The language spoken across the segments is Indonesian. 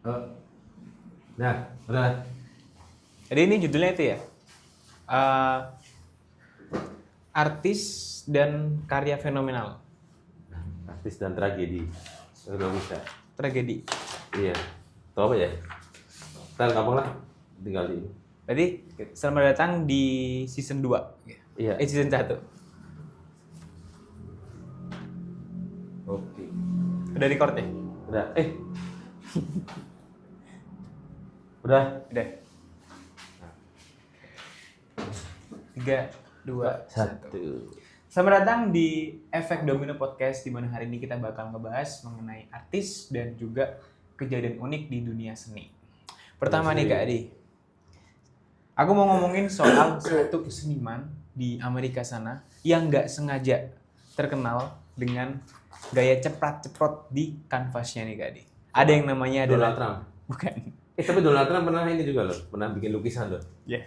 Eh, nah, udah. Jadi ini judulnya itu ya, eh, artis dan karya fenomenal, Artis dan tragedi. Udah bisa. tragedi. Iya. Tahu apa ya? Ntar gampang lah. Tinggal di. Jadi selamat datang di season 2. Iya. Season 1. Oke. Udah record ya? Udah. Udah. Udah. 3, 2, 1. Satu. Selamat datang di Efek Domino Podcast, di mana hari ini kita bakal ngebahas mengenai artis dan juga kejadian unik di dunia seni. Pertama nih Kak Adi, aku mau ngomongin soal satu seniman di Amerika sana yang nggak sengaja terkenal dengan gaya cepat-ceprot di kanvasnya nih Kak Adi. Ada yang namanya adalah Donald Trump. bukan. Tapi Donald Trump pernah ini juga loh. Pernah bikin lukisan loh. Ya,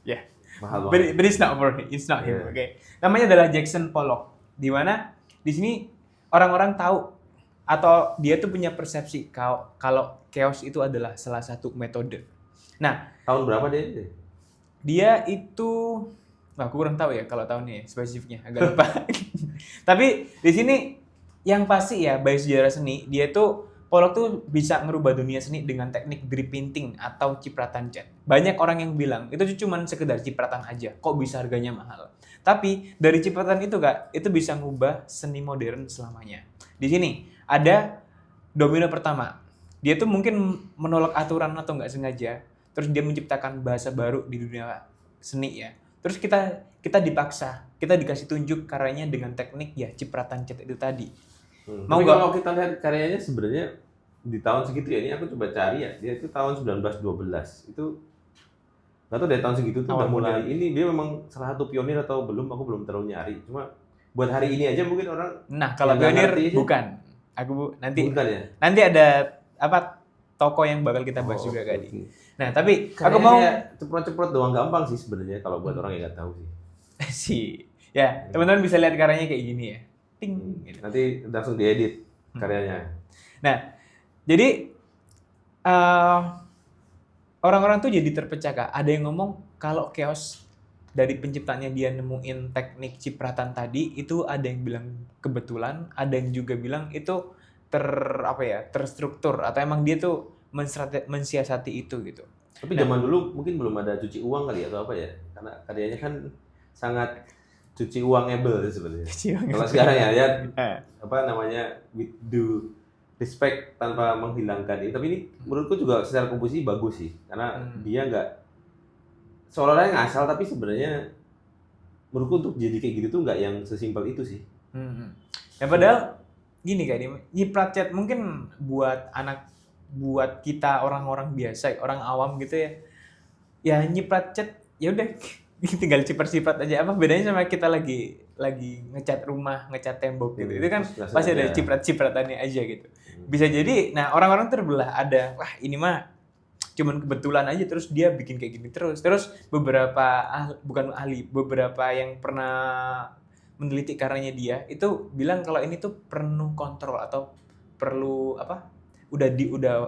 ya. Mahal But, banget. but it's not for him. It's not him. Yeah. Oke. Namanya adalah Jackson Pollock. Di mana di sini orang-orang tahu atau dia tuh punya persepsi kalau chaos itu adalah salah satu metode. Nah, Tahun berapa dia? dia itu aku kurang tahu ya kalau tahunnya ya, spesifiknya agak lupa. Tapi di sini yang pasti ya, by sejarah seni, dia tuh Pollock tuh bisa ngerubah dunia seni dengan teknik drip painting atau cipratan cat. Banyak orang yang bilang itu cuma sekedar cipratan aja, kok bisa harganya mahal. Tapi dari cipratan itu Kak, itu bisa ngubah seni modern selamanya. Di sini ada domino pertama. Dia tuh mungkin menolak aturan atau nggak sengaja, terus dia menciptakan bahasa baru di dunia seni ya. Terus kita dipaksa, kita dikasih tunjuk karyanya dengan teknik ya cipratan cat itu tadi. Mau Tapi nggak? kalau kita lihat karyanya sebenarnya di tahun segitu ya, ini aku coba cari ya, dia itu tahun 1912 itu nggak tahu dari tahun segitu tuh Awal udah mulai modern. ini dia memang salah satu pionir atau belum, aku belum terlalu nyari, cuma buat hari ini aja mungkin orang Nah, kalau yang nggak pionir ngerti aja. bukan. Nanti Bukan ya. ada apa toko yang bakal kita bahas juga oke, Kak Adi. oke. Nah, tapi aku Kayaknya mau ya ceprot-ceprot doang gampang sih sebenarnya kalau buat orang yang nggak tahu sih. sih. Ya, teman-teman bisa lihat karyanya kayak gini ya. Ting gitu. Nanti langsung diedit karyanya. Nah, jadi orang-orang tuh jadi terpecah Kak. Ada yang ngomong kalau chaos dari penciptanya dia nemuin teknik cipratan tadi itu ada yang bilang kebetulan, ada yang juga bilang itu terstruktur atau emang dia tuh mensiasati itu gitu. Tapi zaman dulu mungkin belum ada cuci uang kali ya, atau apa ya? Karena karyanya kan sangat cuci uangable sebenarnya. Kalau sekarang ya apa namanya, with due respect tanpa menghilangkan ini. Tapi ini menurutku juga secara komposisi bagus sih, karena dia nggak seolah-olah yang asal, tapi sebenarnya menurutku untuk jadi kayak gitu tuh nggak yang sesimpel itu sih. Ya padahal gini Kak, nyiprat cat mungkin buat kita orang-orang biasa, orang awam gitu ya. Ya nyiprat cat ya udah tinggal ciprat-ciprat aja. Apa bedanya sama kita lagi ngecat rumah, ngecat tembok gitu. Itu kan Terus pasti ada ada. ciprat-cipratannya aja gitu. Bisa jadi nah orang-orang terbelah, ada wah ini mah cuman kebetulan aja terus dia bikin kayak gini terus beberapa beberapa yang pernah meneliti karyanya dia itu bilang kalau ini tuh penuh kontrol atau perlu apa udah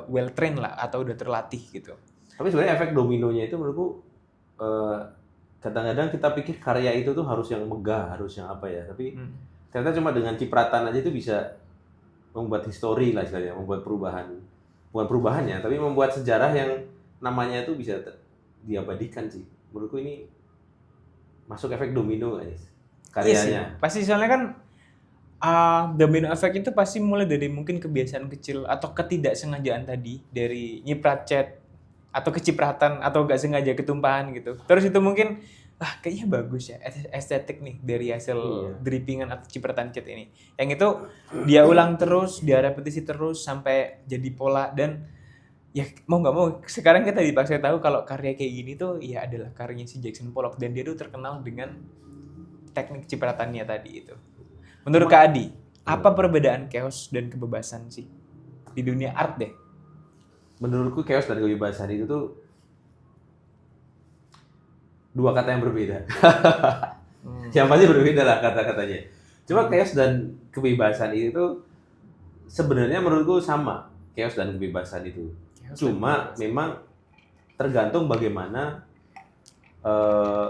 well trained lah atau udah terlatih gitu. Tapi sebenarnya efek dominonya itu menurutku, eh, kadang-kadang kita pikir karya itu tuh harus yang megah, harus yang apa ya. Tapi ternyata cuma dengan cipratan aja itu bisa membuat histori lah istilahnya, membuat perubahan. Bukan perubahannya, tapi membuat sejarah yang namanya itu bisa diabadikan sih. Menurutku ini masuk efek domino guys. Iya sih, Karyanya. pasti soalnya kan domino effect itu pasti mulai dari mungkin kebiasaan kecil atau ketidaksengajaan tadi dari nyiprat cat atau kecipratan atau gak sengaja ketumpahan gitu. Terus itu mungkin kayaknya bagus ya estetik nih dari hasil drippingan atau cipratan cat ini. Yang itu dia ulang terus, dia repetisi terus sampai jadi pola dan ya mau nggak mau sekarang kita dipaksa tahu kalau karya kayak gini tuh ya adalah karyanya si Jackson Pollock dan dia tuh terkenal dengan teknik cipratannya tadi itu. Menurut Kak Adi, apa perbedaan chaos dan kebebasan sih di dunia art deh? Menurutku chaos dan kebebasan itu tuh dua kata yang berbeda. Yang pasti berbeda lah kata-katanya. Cuma chaos dan kebebasan itu sebenarnya menurutku sama. Chaos dan kebebasan itu. Cuma memang tergantung bagaimana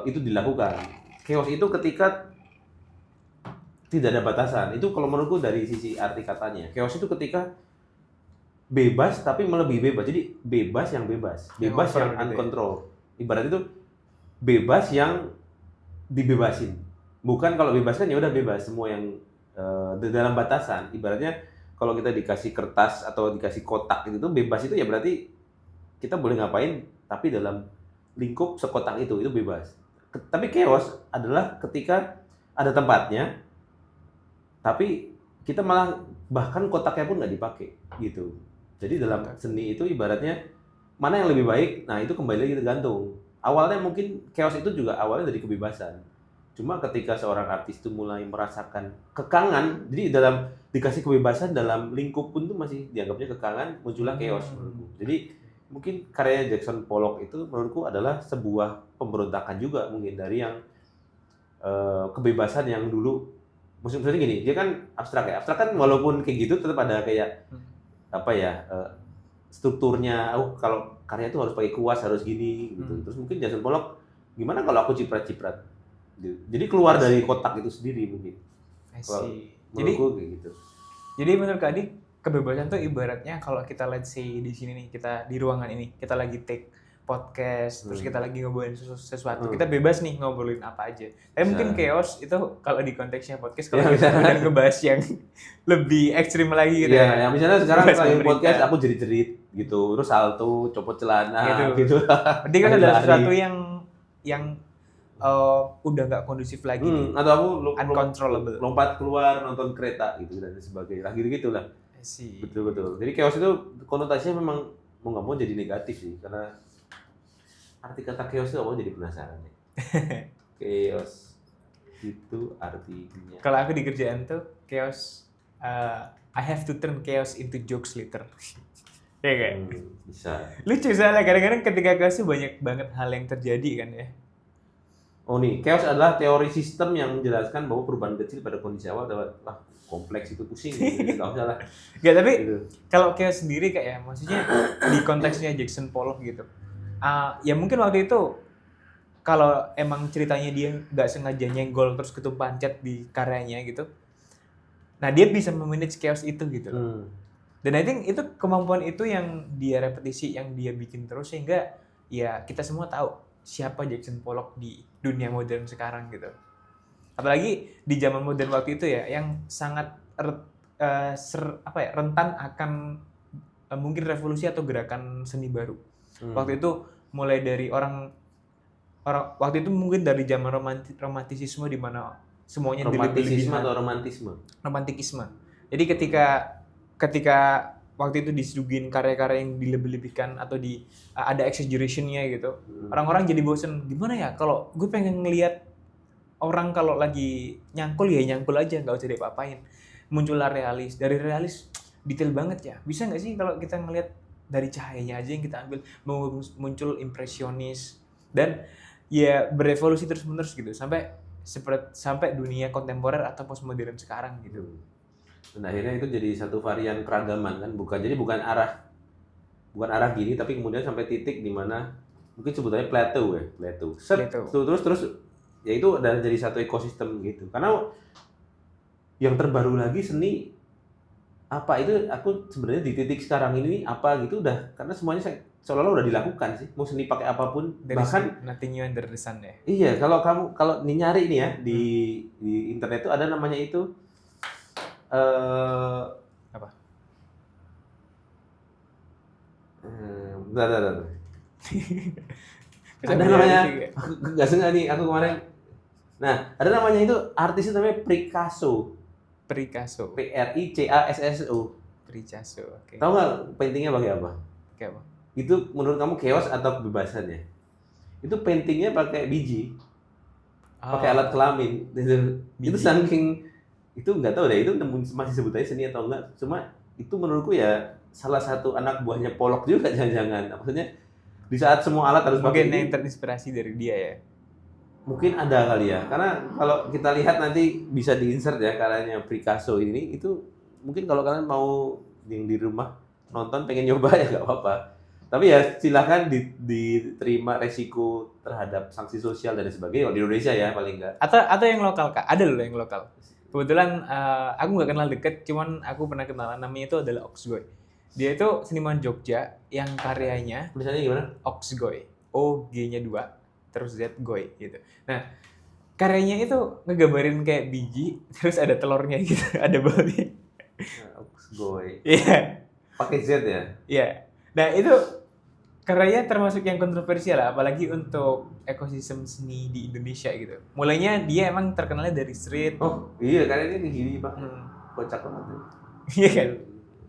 itu dilakukan. Chaos itu ketika tidak ada batasan. Itu kalau menurutku dari sisi arti katanya. Chaos itu ketika bebas tapi melebihi bebas. Jadi bebas yang bebas. Bebas yang uncontrolled. Ibarat itu bebas yang dibebasin. Bukan kalau bebas kan ya udah bebas semua yang dalam batasan. Ibaratnya kalau kita dikasih kertas atau dikasih kotak itu bebas itu ya berarti kita boleh ngapain tapi dalam lingkup sekotak itu bebas. Tapi chaos adalah ketika ada tempatnya tapi kita malah bahkan kotaknya pun nggak dipakai gitu. Jadi dalam seni itu ibaratnya mana yang lebih baik, nah itu kembali lagi tergantung. Awalnya mungkin chaos itu juga awalnya dari kebebasan. Cuma ketika seorang artis itu mulai merasakan kekangan, jadi dalam dikasih kebebasan dalam lingkup pun itu masih dianggapnya kekangan, muncullah chaos menurutku. Jadi mungkin karya Jackson Pollock itu menurutku adalah sebuah pemberontakan juga mungkin dari yang kebebasan yang dulu. Maksudnya gini, dia kan abstrak ya. Abstrak kan walaupun kayak gitu tetap ada kayak apa ya strukturnya. Kalau karya itu harus pakai kuas, harus gini gitu. Terus mungkin Jackson Pollock gimana kalau aku ciprat-ciprat gitu. Jadi keluar dari kotak itu sendiri mungkin. Jadi kayak gitu. Jadi menurut Kak Adi, kebebasan tuh ibaratnya kalau kita let's say di sini nih, kita di ruangan ini, kita lagi take podcast, terus kita lagi ngobrolin sesuatu, kita bebas nih ngobrolin apa aja. Tapi mungkin chaos itu kalau di konteksnya podcast, kalau kita udah ngebahas yang lebih ekstrim lagi gitu ya. Yang misalnya sekarang lagi podcast aku jerit-jerit gitu, terus salto, copot celana gitu. Berarti kan ada sesuatu yang udah nggak kondusif lagi nih. Atau aku uncontrollable. Lompat keluar nonton kereta gitu dan sebagainya. Gitu lah. Betul. Jadi chaos itu konotasinya memang mau nggak mau jadi negatif sih, karena arti kata chaos itu jadi penasaran ya. Chaos itu artinya. Kalau aku di kerjaan tuh chaos, I have to turn chaos into jokes later. Ya kan? Bisa. Lucu soalnya kadang-kadang ketika chaos tuh banyak banget hal yang terjadi kan ya. Oh nih, chaos adalah teori sistem yang menjelaskan bahwa perubahan kecil pada kondisi awal dapat kompleks itu pusing gitu, nggak usah lah. Nggak, tapi gitu. Kalau chaos sendiri kayak maksudnya di konteksnya Jackson Pollock gitu. Ya mungkin waktu itu kalau emang ceritanya dia nggak sengaja nyenggol terus ketumpahan cat di karyanya gitu, nah dia bisa memanage chaos itu gitu. Dan I think itu kemampuan itu yang dia repetisi, yang dia bikin terus sehingga ya kita semua tahu siapa Jackson Pollock di dunia modern sekarang gitu. Apalagi di zaman modern waktu itu ya, yang sangat rentan akan mungkin revolusi atau gerakan seni baru. Waktu itu mulai dari orang waktu itu mungkin dari zaman romantisisme di mana semuanya romantisisme atau romantisme. Jadi ketika waktu itu disuguhin karya-karya yang dilebih-lebihkan atau ada exaggeration-nya gitu. Orang-orang jadi bosen, gimana ya kalau gue pengen ngelihat orang kalau lagi nyangkul ya nyangkul aja, nggak usah diapa-apain. Muncullah realis. Dari realis detail banget ya. Bisa nggak sih kalau kita ngelihat dari cahayanya aja yang kita ambil, muncul impresionis dan ya berevolusi terus-menerus gitu sampai dunia kontemporer atau postmodern sekarang gitu. Dan akhirnya itu jadi satu varian keragaman kan, bukan arah gini, tapi kemudian sampai titik di mana mungkin sebutannya plateau. Terus ya itu adalah jadi satu ekosistem gitu. Karena yang terbaru lagi seni apa itu, aku sebenarnya di titik sekarang ini apa gitu udah, karena semuanya seolah-olah udah dilakukan sih, mau seni pakai apapun. Bahkan nothing new under the sun ya. Iya, kalau nyari nih ya di internet itu ada namanya itu apa? Bentar. Ada namanya, aku nggak sengaja nih, aku kemarin. Nah, ada namanya itu artisnya namanya Picasso. Pricasso. Picasso, oke. Tahu nggak paintingnya pakai apa? Kayak apa? Itu menurut kamu chaos atau kebebasan ya? Itu paintingnya pakai biji, pakai alat kelamin. Itu saking itu nggak tahu deh, itu masih sebutannya seni atau enggak. Cuma itu menurutku ya salah satu anak buahnya Pollock juga jangan-jangan. Maksudnya di saat semua alat harus pakai. Mungkin yang terinspirasi dari dia ya. Mungkin ada kali ya, karena kalau kita lihat nanti bisa di-insert ya karyanya Picasso ini, itu mungkin kalau kalian mau yang di rumah nonton pengen nyoba ya nggak apa-apa. Tapi ya silahkan diterima resiko terhadap sanksi sosial dan sebagainya. Di Indonesia ya paling enggak. Atau yang lokal Kak, ada loh yang lokal. Kebetulan aku nggak kenal deket, cuman aku pernah kenalan, namanya itu adalah Oxgoy. Dia itu seniman Jogja yang karyanya Tulisannya gimana? Oxgoy, O-G-nya 2, terus Z Goy gitu. Nah, karyanya itu ngegambarin kayak biji, terus ada telurnya gitu, ada balnya. Oxgoy. Iya. Pakai Z ya? Iya. Nah, itu karyanya termasuk yang kontroversial lah, apalagi untuk ekosistem seni di Indonesia gitu. Mulainya dia emang terkenalnya dari street. Oh iya, karena ini gini Pak. Kocak banget. Iya kan?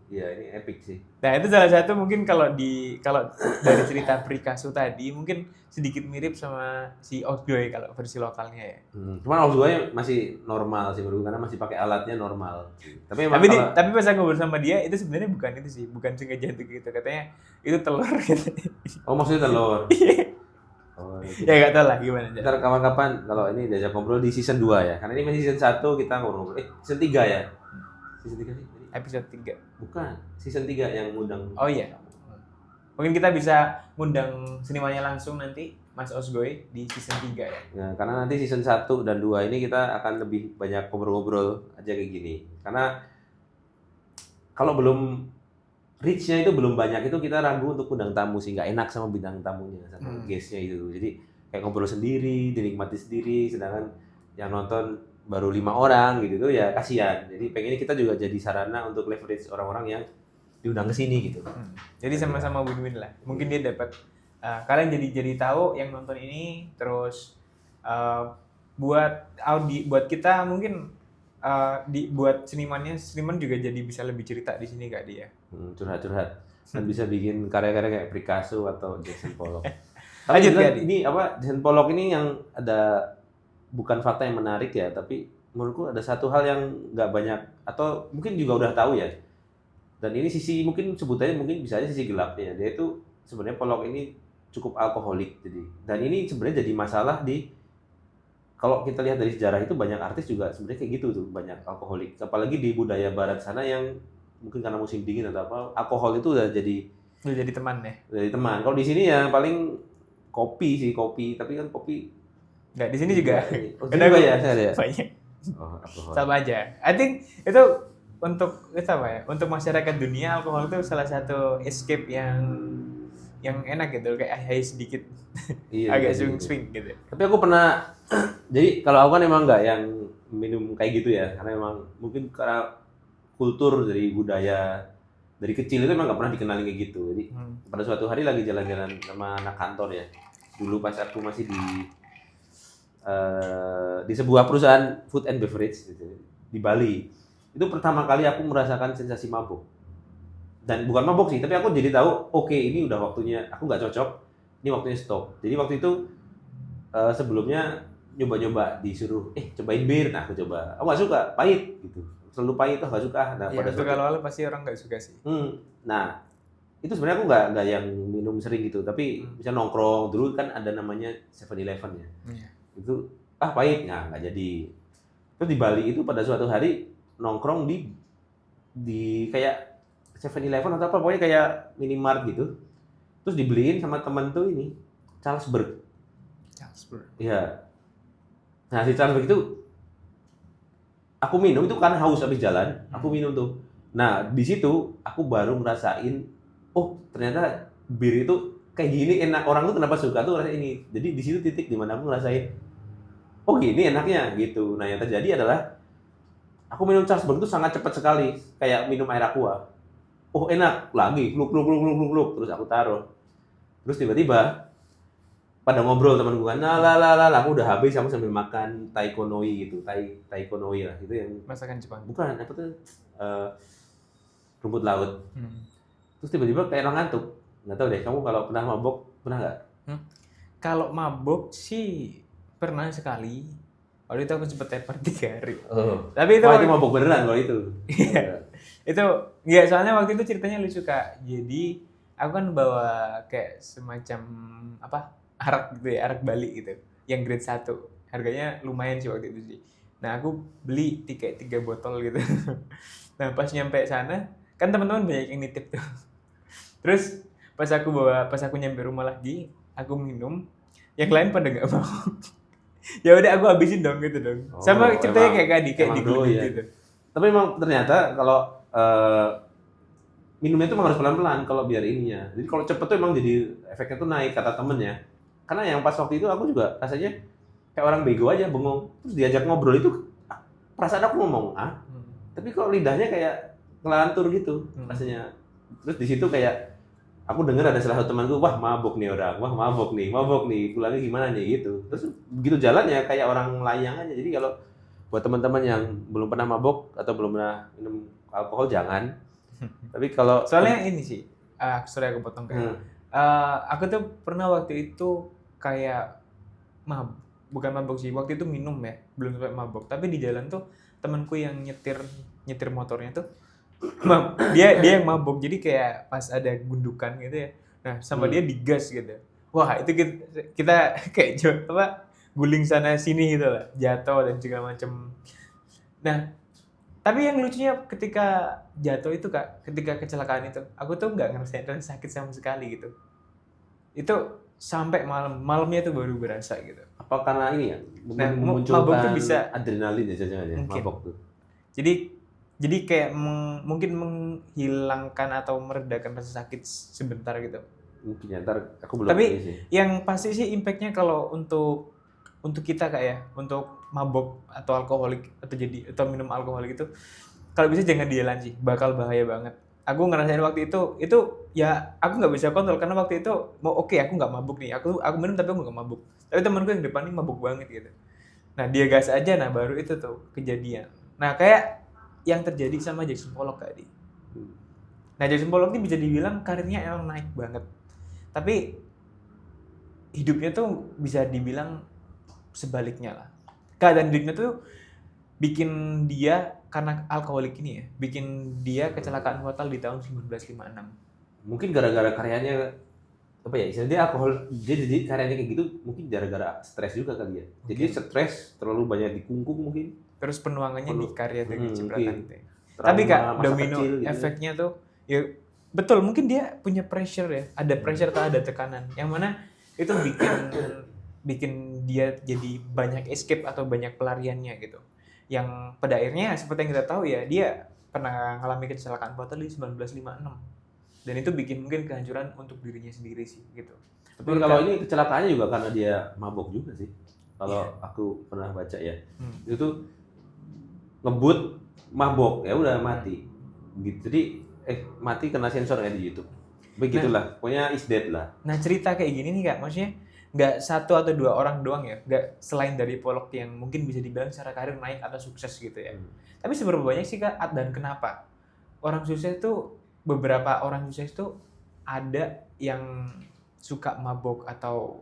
Iya, ini epic sih. Nah, itu salah satu mungkin kalau dari cerita Picasso tadi mungkin sedikit mirip sama si Oxgoy kalau versi lokalnya ya. Cuman Oxgoy masih normal sih menurut, karena masih pakai alatnya normal. Tapi emang tapi pas aku ngobrol sama dia itu sebenarnya bukan itu sih, bukan sengaja gitu, katanya itu telur gitu. Oh, maksudnya telur. Oh, gitu. Ya nggak tahu lah gimana. Ntar kapan-kapan kalau ini diajak ngobrol di season 2 ya. Karena ini masih season 1 kita ngobrol. Season 3 ya? Season 3 sih? Episode 3. Bukan, season 3 yang ngundang. Oh iya. Mungkin kita bisa ngundang senimannya langsung nanti, Mas Oxgoy, di season 3 ya. Nah, karena nanti season 1 dan 2 ini kita akan lebih banyak ngobrol-ngobrol aja kayak gini. Karena kalau belum reach-nya itu belum banyak, itu kita ragu untuk undang tamu sih, nggak enak sama bintang tamunya, sama guest-nya itu. Jadi kayak ngobrol sendiri, dinikmati sendiri, sedangkan yang nonton baru 5 orang gitu tuh ya kasihan. Jadi pengennya kita juga jadi sarana untuk leverage orang-orang yang diundang ke sini gitu. Jadi sama-sama win-win lah. Mungkin dia dapat kalian jadi tahu yang nonton ini, terus buat kita mungkin buat seniman juga jadi bisa lebih cerita di sini Kak dia. Curhat-curhat. Dan bisa bikin karya-karya kayak Picasso atau Jackson Pollock. Lanjut ya. Ini Jackson Pollock ini yang ada bukan fakta yang menarik ya, tapi menurutku ada satu hal yang nggak banyak atau mungkin juga udah tahu ya. Dan ini sisi mungkin sebutannya mungkin bisa aja sisi gelapnya. Dia itu sebenarnya Pollock ini cukup alkoholik, dan ini sebenarnya jadi masalah kalau kita lihat dari sejarah itu banyak artis juga sebenarnya kayak gitu tuh, banyak alkoholik. Apalagi di budaya barat sana yang mungkin karena musim dingin atau apa, alkohol itu udah jadi teman ya. Jadi teman. Kalau di sini ya paling kopi, tapi kan kopi nggak di sini juga. Oh, di sini juga ya, saya ada ya. Banyak. Oh, alkohol. Sama aja. I think itu untuk untuk masyarakat dunia alkohol itu salah satu escape yang enak gitu, kayak high sedikit. Iya, agak iya, swing gitu. Tapi aku pernah jadi kalau aku kan emang nggak yang minum kayak gitu ya, karena emang mungkin karena kultur dari budaya dari kecil itu emang nggak pernah dikenalin kayak gitu. Jadi pada suatu hari lagi jalan-jalan sama anak kantor ya, dulu pas aku masih di sebuah perusahaan food and beverage gitu, di Bali. Itu pertama kali aku merasakan sensasi mabuk. Dan bukan mabuk sih, tapi aku jadi tahu, oke, ini udah waktunya, aku nggak cocok, ini waktunya stop. Jadi waktu itu sebelumnya nyoba-nyoba disuruh, cobain bir, nah aku coba. Aku nggak suka, pahit gitu. Selalu pahit, nggak suka. Nah, ya, pada itu kalau pasti orang nggak suka sih. Nah, itu sebenarnya aku nggak yang minum sering gitu, tapi bisa nongkrong. Dulu kan ada namanya 7-Eleven ya. Itu pahit, nggak jadi. Terus di Bali itu pada suatu hari nongkrong di kayak 7-Eleven atau apa, pokoknya kayak minimart gitu. Terus dibeliin sama temen tuh ini Carlsberg. Iya. Nah, si Carlsberg itu aku minum itu kan haus habis jalan, aku minum tuh. Nah, di situ aku baru ngerasain, oh ternyata bir itu kayak gini enak, orang tuh kenapa suka tuh rasa ini. Jadi di situ titik dimana aku ngerasain, oh gini enaknya gitu. Nah, yang terjadi adalah aku minum Carlsberg itu sangat cepat sekali, kayak minum air aqua. Oh enak, lagi gluk, terus aku taruh. Terus tiba-tiba pada ngobrol teman gue kan, aku udah habis, aku sambil makan taikonoi gitu, taikonoi lah, itu yang masakan Jepang. Bukan, apa tuh rumput laut. Terus tiba-tiba kayak orang ngantuk, nggak tahu deh, kamu kalau pernah mabok pernah nggak? Kalau mabok sih pernah sekali. Waktu itu aku sempet tepar 3 hari. Tapi itu mabok beneran kalau itu. Itu nggak, soalnya waktu itu ceritanya lucu Kak. Jadi aku kan bawa kayak semacam arak gitu ya, arak Bali gitu, yang grade 1. Harganya lumayan sih waktu itu sih. Nah, aku beli kayak 3 botol gitu. Nah, pas nyampe sana, kan teman-teman banyak yang nitip tuh. Terus Pas aku nyampe rumah lagi, aku minum, yang lain pada nggak mau. Ya udah aku habisin dong gitu dong. Sama ceritanya kayak tadi, kayak di ya. gitu. Tapi memang ternyata kalau minumnya tuh memang harus pelan-pelan kalau biar ininya. Jadi kalau cepet tuh emang jadi efeknya tuh naik kata temennya. Karena yang pas waktu itu aku juga rasanya kayak orang bego aja, bengong. Terus diajak ngobrol itu perasaan aku ngomong tapi kok lidahnya kayak ngelantur gitu rasanya. Terus di situ kayak aku dengar ada salah satu temanku, wah mabuk nih orang, wah mabuk nih, pulangnya gimana nih gitu. Terus begitu jalan ya kayak orang layang aja. Jadi kalau buat teman-teman yang belum pernah mabuk atau belum pernah minum alkohol jangan. Tapi kalau soalnya ini sih, sorry aku potong kayak. Aku tuh pernah waktu itu kayak bukan mabuk sih, waktu itu minum ya, belum sampai mabuk. Tapi di jalan tuh temanku yang nyetir motornya tuh dia yang mabuk, jadi kayak pas ada gundukan gitu ya, nah sama dia digas gitu, wah itu kita kayak guling sana sini gitu lah, jatuh dan segala macem. Nah tapi yang lucunya ketika jatuh itu Kak, ketika kecelakaan itu aku tuh nggak ngerasain sakit sama sekali gitu, itu sampai malamnya tuh baru berasa gitu. Apa karena ini ya, memunculkan mabuk tuh bisa adrenalin ya jangan-jangan mabuk tuh. Jadi kayak mungkin menghilangkan atau meredakan rasa sakit sebentar gitu. Mungkin ya, ntar aku belum. Tapi yang pasti sih impactnya kalau untuk kita kayak untuk mabuk atau alkoholik atau minum alkoholik itu, kalau bisa jangan di jalan sih, bakal bahaya banget. Aku ngerasain waktu itu ya aku nggak bisa kontrol karena waktu itu aku nggak mabuk nih, aku minum tapi aku nggak mabuk. Tapi temanku yang depan ini mabuk banget gitu. Nah dia gas aja, nah baru itu tuh kejadian. Nah kayak yang terjadi sama Jackson Pollock tadi. Nah Jackson Pollock ini bisa dibilang karirnya emang naik banget. Tapi hidupnya tuh bisa dibilang sebaliknya lah. Keadaan hidupnya tuh bikin dia, karena alkoholik ini ya, bikin dia kecelakaan fatal di tahun 1956. Mungkin gara-gara karyanya apa ya, istilahnya dia alkohol, dia jadi karyanya kayak gitu mungkin gara-gara stres juga kali ya. Jadi stres terlalu banyak dikungkung mungkin. Terus penuangannya di karya dengan cipratan itu. Tapi Kak, domino kecil, gitu efeknya tuh ya betul, mungkin dia punya pressure ya, ada pressure atau ada tekanan yang mana itu bikin dia jadi banyak escape atau banyak pelariannya gitu. Yang pada akhirnya seperti yang kita tahu ya, dia pernah mengalami kecelakaan fatal di 1956. Dan itu bikin mungkin kehancuran untuk dirinya sendiri sih gitu. Tapi kalau ini kecelakaannya juga karena dia mabok juga sih. Kalau aku pernah baca ya. Itu tuh ngebut mabok ya udah mati. Gitu. Jadi mati kena sensor ya di YouTube. Begitulah, pokoknya is dead lah. Nah, cerita kayak gini nih Kak, maksudnya nggak satu atau dua orang doang ya, nggak selain dari Pollock yang mungkin bisa dibilang secara karir naik atau sukses gitu ya. Tapi seberapa banyak sih Kak, dan kenapa orang sukses tuh, beberapa orang sukses tuh ada yang suka mabok atau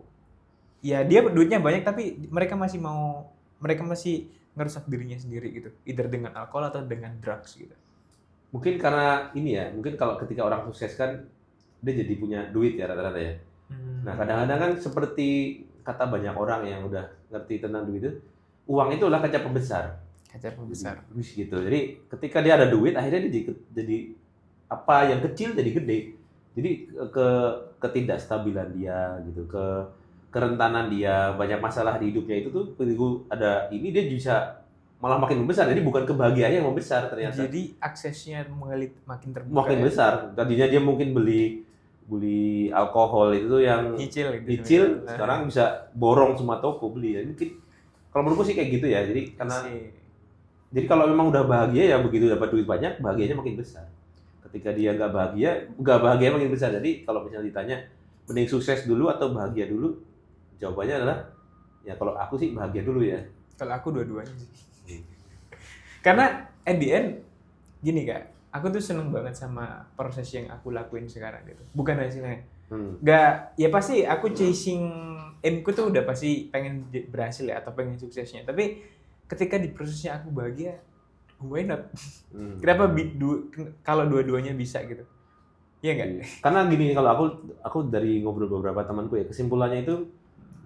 ya dia duitnya banyak tapi mereka masih ngerusak dirinya sendiri gitu, either dengan alkohol atau dengan drugs gitu. Mungkin karena ini ya, mungkin kalau ketika orang sukses kan dia jadi punya duit ya rata-rata ya. Nah kadang-kadang kan seperti kata banyak orang yang udah ngerti tentang duit itu, uang itu adalah kaca pembesar. Gitu. Jadi ketika dia ada duit, akhirnya dia jadi apa yang kecil jadi gede. Jadi ketidakstabilan dia gitu, kerentanan dia, banyak masalah di hidupnya itu tuh begitu ada ini dia bisa malah makin membesar. Jadi bukan kebahagiaannya yang membesar ternyata. Jadi aksesnya makin terbuka. Makin besar. Tadinya dia mungkin beli alkohol itu yang nyicil, sekarang bisa borong semua toko beli. Jadi mungkin kalau menurutku sih kayak gitu ya. Jadi jadi kalau memang udah bahagia ya begitu dapat duit banyak, bahagianya makin besar. Ketika dia nggak bahagia makin besar. Jadi kalau misalnya ditanya mending sukses dulu atau bahagia dulu, jawabannya adalah ya kalau aku sih bahagia dulu ya. Kalau aku dua-duanya sih. Karena at the end gini Kak, aku tuh seneng banget sama proses yang aku lakuin sekarang gitu. Bukan hasilnya. Nggak, ya pasti aku chasing aimku tuh udah pasti pengen berhasil ya atau pengen suksesnya. Tapi ketika di prosesnya aku bahagia, why not? Kenapa kalau dua-duanya bisa gitu? Iya nggak? Karena gini, kalau aku dari ngobrol beberapa temanku ya, kesimpulannya itu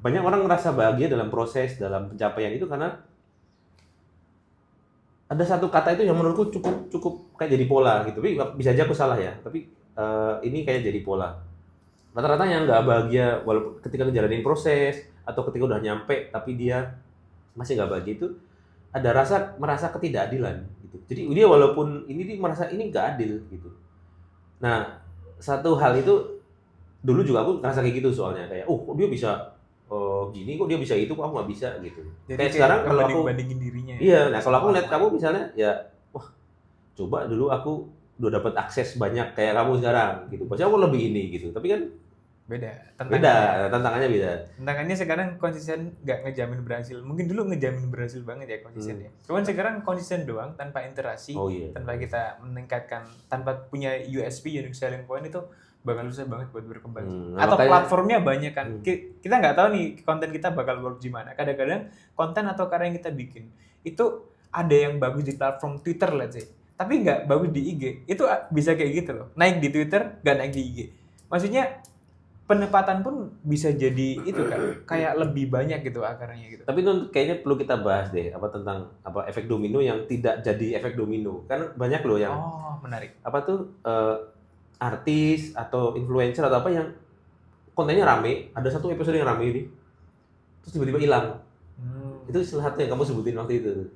banyak orang ngerasa bahagia dalam proses, dalam pencapaian itu karena ada satu kata itu yang menurutku cukup kayak jadi pola gitu. Tapi bisa aja aku salah ya. Tapi ini kayak jadi pola. rata-rata yang nggak bahagia walaupun ketika ngejalanin proses atau ketika udah nyampe tapi dia masih nggak bahagia itu ada merasa ketidakadilan gitu. Jadi dia walaupun ini dia merasa ini nggak adil gitu. Nah, satu hal itu dulu juga aku ngerasa kayak gitu soalnya kayak kok dia bisa gini, kok dia bisa itu, kok aku nggak bisa gitu. Jadi Kayak sekarang kalau aku bandingin dirinya. iya, nah kalau aku lihat kamu misalnya ya wah coba dulu aku udah dapat akses banyak kayak kamu sekarang gitu. Pasti aku lebih ini gitu. Tapi kan beda. tantangannya beda. Tantangannya sekarang konsisten nggak ngejamin berhasil. Mungkin dulu ngejamin berhasil banget ya konsisten ya. Cuman sekarang konsisten doang tanpa interaksi, tanpa kita meningkatkan, tanpa punya USP unique selling point itu bakal susah banget buat berkembang. Atau platformnya banyak kan. Kita nggak tahu nih konten kita bakal work gimana. Kadang-kadang konten atau karya yang kita bikin itu ada yang bagus di platform Twitter let's say, tapi nggak bagus di IG. Itu bisa kayak gitu loh. Naik di Twitter, nggak naik di IG. Maksudnya penempatan pun bisa jadi itu kan, kayak lebih banyak gitu akarnya gitu. Tapi itu kayaknya perlu kita bahas deh tentang efek domino yang tidak jadi efek domino. Kan banyak loh yang menarik. Artis atau influencer atau apa yang kontennya rame, ada satu episode yang rame ini, terus tiba-tiba hilang. Itu salah satu yang kamu sebutin waktu itu.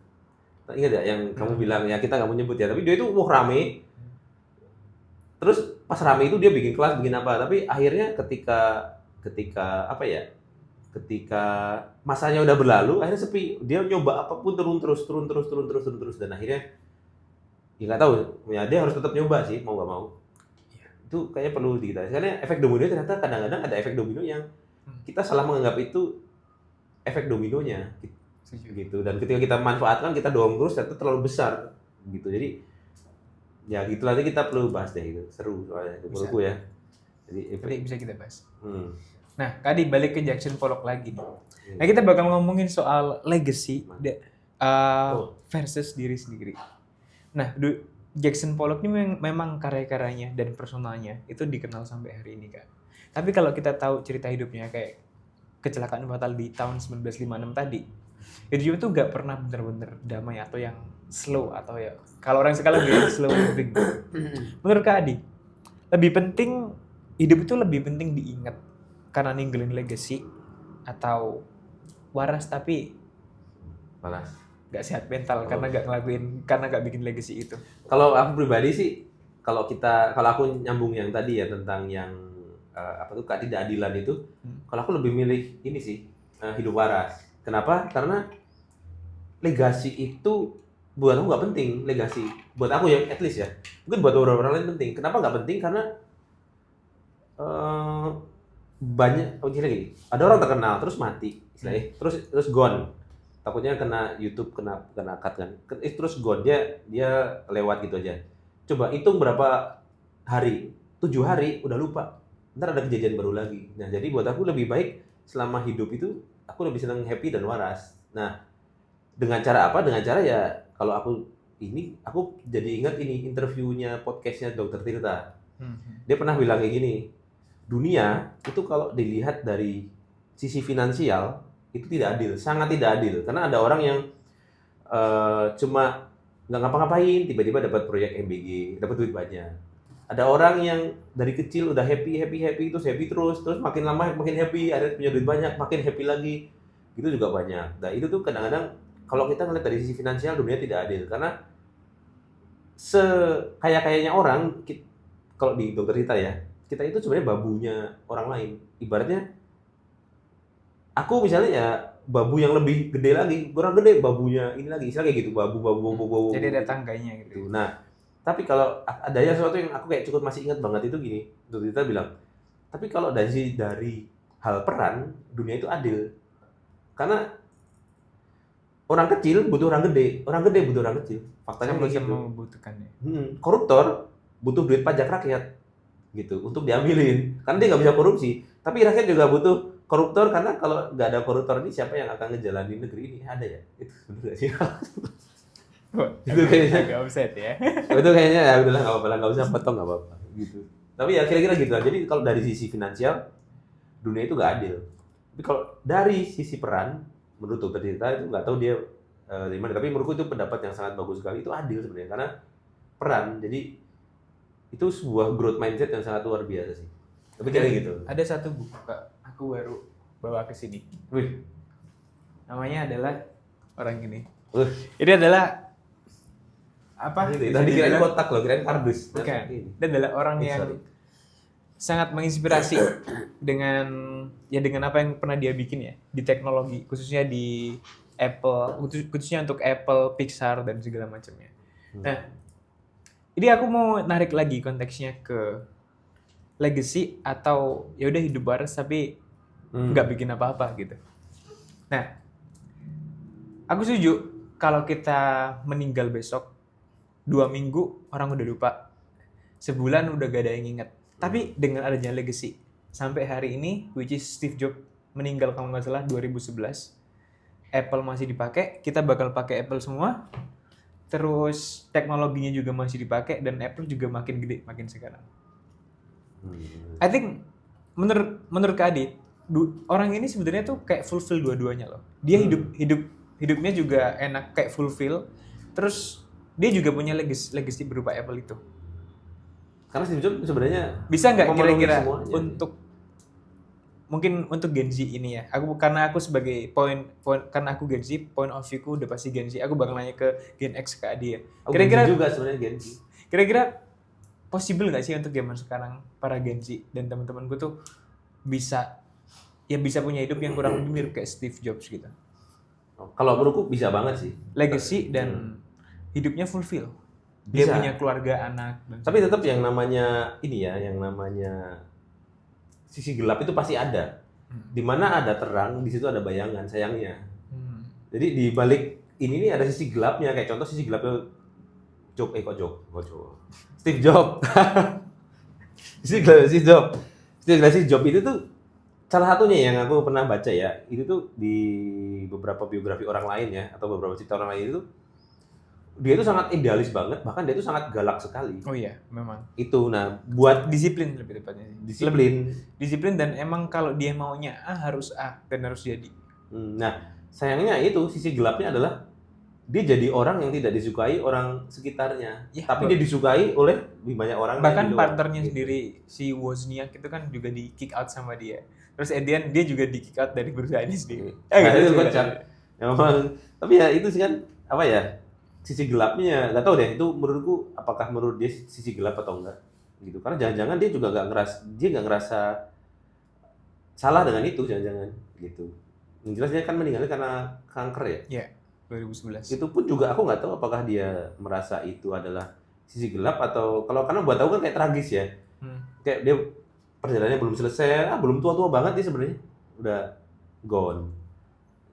Ingat ya yang kamu bilang ya kita nggak mau nyebut ya, tapi dia itu rame. Terus pas rame itu dia bikin kelas, bikin apa, tapi akhirnya ketika masanya udah berlalu, akhirnya sepi. Dia nyoba apapun turun terus dan akhirnya ya nggak tahu, ya dia harus tetap nyoba sih mau nggak mau. Itu kayaknya perlu kita. Karena efek domino ternyata kadang-kadang ada efek domino yang kita salah menganggap itu efek dominonya gitu. Dan ketika kita manfaatkan, kita dorong terus ternyata terlalu besar gitu. Jadi ya gitu, nanti kita perlu bahas deh itu, seru soalnya itu menurutku ya. Jadi bisa kita bahas. Nah, tadi balik ke Jackson Pollock lagi nih. Nah, kita bakal ngomongin soal legacy versus diri sendiri. Nah, Jackson Pollock ini memang karya-karyanya dan personalnya itu dikenal sampai hari ini kan. Tapi kalau kita tahu cerita hidupnya kayak kecelakaan fatal di tahun 1956 tadi, hidupnya tuh nggak pernah bener-bener damai atau yang slow atau ya kalau orang sekarang bilang slow living. Menurut Kak Adi, hidup itu lebih penting diingat karena ninggalin legacy atau waras tapi nggak sehat mental karena nggak bikin legacy itu. Kalau aku pribadi sih, kalau aku nyambung yang tadi ya tentang yang ketidakadilan itu, kalau aku lebih milih ini sih, hidup waras. Kenapa? Karena legasi itu buat aku nggak penting. Legasi buat aku ya, at least ya, mungkin buat beberapa orang lain penting. Kenapa nggak penting? Karena banyak gini, ada orang terkenal terus mati istilahnya, terus gone, takutnya kena YouTube, kena cut kan, terus gone, dia lewat gitu aja. Coba hitung berapa hari, 7 hari udah lupa, ntar ada kejadian baru lagi. Nah jadi buat aku lebih baik selama hidup itu aku lebih senang happy dan waras. Nah dengan cara apa? Dengan cara ya kalau aku jadi ingat ini interviewnya podcastnya Dr. Tirta. Dia pernah bilang kayak gini, dunia itu kalau dilihat dari sisi finansial itu tidak adil, sangat tidak adil. Karena ada orang yang cuma nggak ngapa-ngapain, tiba-tiba dapat proyek MBG, dapat duit banyak. Ada orang yang dari kecil udah happy terus makin lama makin happy, ada punya duit banyak, makin happy lagi. Gitu juga banyak. Nah itu tuh kadang-kadang kalau kita ngeliat dari sisi finansial, dunia tidak adil. Karena sekaya-kayanya orang, kalau di Dokter Tirta ya, kita itu sebenarnya babunya orang lain. Ibaratnya aku misalnya ya babu yang lebih gede lagi, kurang gede babunya ini lagi, istilah kayak gitu, babu. Jadi ada tangganya gitu. Nah, tapi kalau ada sesuatu yang aku kayak cukup masih ingat banget itu gini, Dokter Tirta bilang, tapi kalau dari hal peran, dunia itu adil. Karena orang kecil butuh orang gede butuh orang kecil. Faktanya kayak gitu. Membutuhkannya. Koruptor butuh duit pajak rakyat gitu untuk diambilin. Karena dia nggak bisa korupsi. Tapi rakyat juga butuh koruptor karena kalau nggak ada koruptor ini siapa yang akan ngejalanin negeri ini? Ada ya? Itu benar nggak sih? Itu kayaknya agak offset ya. Itu kayaknya ya udahlah nggak usah potong nggak apa-apa gitu. Tapi ya kira-kira gitu lah. Jadi kalau dari sisi finansial dunia itu nggak adil. Tapi kalau dari sisi peran, menurut Dokter Tirta itu nggak tahu dia dari mana, tapi menurutku itu pendapat yang sangat bagus sekali, itu adil sebenarnya karena peran. Jadi itu sebuah growth mindset yang sangat luar biasa sih. Tapi kayak gitu. Ada satu buku Kak, aku baru bawa ke sini. Wih. Namanya adalah orang ini. Wih. Ini adalah apa? Tadi kirain kotak loh, kirain kardus. Bukan. Dia adalah orang yang sangat menginspirasi dengan apa yang pernah dia bikin ya di teknologi, khususnya di Apple, khususnya untuk Apple, Pixar dan segala macamnya. Nah, ini aku mau narik lagi konteksnya ke legacy atau ya udah hidup waras tapi nggak bikin apa-apa gitu. Nah, aku setuju kalau kita meninggal besok 2 minggu orang udah lupa, sebulan udah gak ada yang ingat. Tapi dengan adanya legacy sampai hari ini, which is Steve Jobs meninggal kalau nggak salah 2011, Apple masih dipakai, kita bakal pakai Apple semua, terus teknologinya juga masih dipakai dan Apple juga makin gede makin sekarang. I think menurut Kak Adit, orang ini sebenarnya tuh kayak fulfill dua-duanya loh. Dia hidupnya juga enak kayak fulfill, terus dia juga punya legacy berupa Apple itu. Karena Steve Jobs sebenarnya bisa nggak kira-kira semuanya, mungkin untuk Gen Z ini ya, karena aku sebagai karena aku Gen Z, point of view ku udah pasti Gen Z, aku bakal nanya ke Gen X ke Adi ya. Kira-kira juga sebenarnya Gen Z. Kira-kira possible nggak sih untuk zaman sekarang para Gen Z dan teman-temanku tuh bisa punya hidup yang kurang lebih mirip kayak Steve Jobs gitu? Kalau menurutku bisa banget sih. Legacy dan hidupnya fulfill. Dia Bisa. punya keluarga, anak. Tapi tetap yang namanya yang namanya sisi gelap itu pasti ada. Di mana ada terang, di situ ada bayangan, sayangnya. Jadi di balik ini nih ada sisi gelapnya, kayak contoh sisi gelapnya Steve Jobs. Steve Jobs itu tuh salah satunya yang aku pernah baca ya. Itu tuh di beberapa biografi orang lain ya, atau beberapa cerita orang lain itu dia itu sangat idealis banget, bahkan dia itu sangat galak sekali. Oh iya, memang. Itu, nah, buat disiplin lebih tepatnya. Disiplin dan emang kalau dia maunya A harus A dan harus jadi. Nah, sayangnya itu sisi gelapnya adalah dia jadi orang yang tidak disukai orang sekitarnya, ya, tapi dia disukai oleh lebih banyak orang. Bahkan partnernya sendiri si Wozniak itu kan juga di kick out sama dia. Terus Edian dia juga di kick out dari perusahaannya sendiri. Itu kocak. Memang, tapi ya itu sih kan apa ya? Sisi gelapnya nggak tahu deh, itu menurutku apakah menurut dia sisi gelap atau enggak gitu, karena jangan-jangan dia juga nggak ngerasa salah dengan itu, jangan-jangan gitu. Yang jelas dia kan meninggalnya karena kanker ya. Iya, 2011. Itu pun juga aku nggak tahu apakah dia merasa itu adalah sisi gelap atau karena buat tahu kan kayak tragis ya. Kayak dia perjalanannya belum selesai, belum tua-tua banget dia sebenarnya udah gone.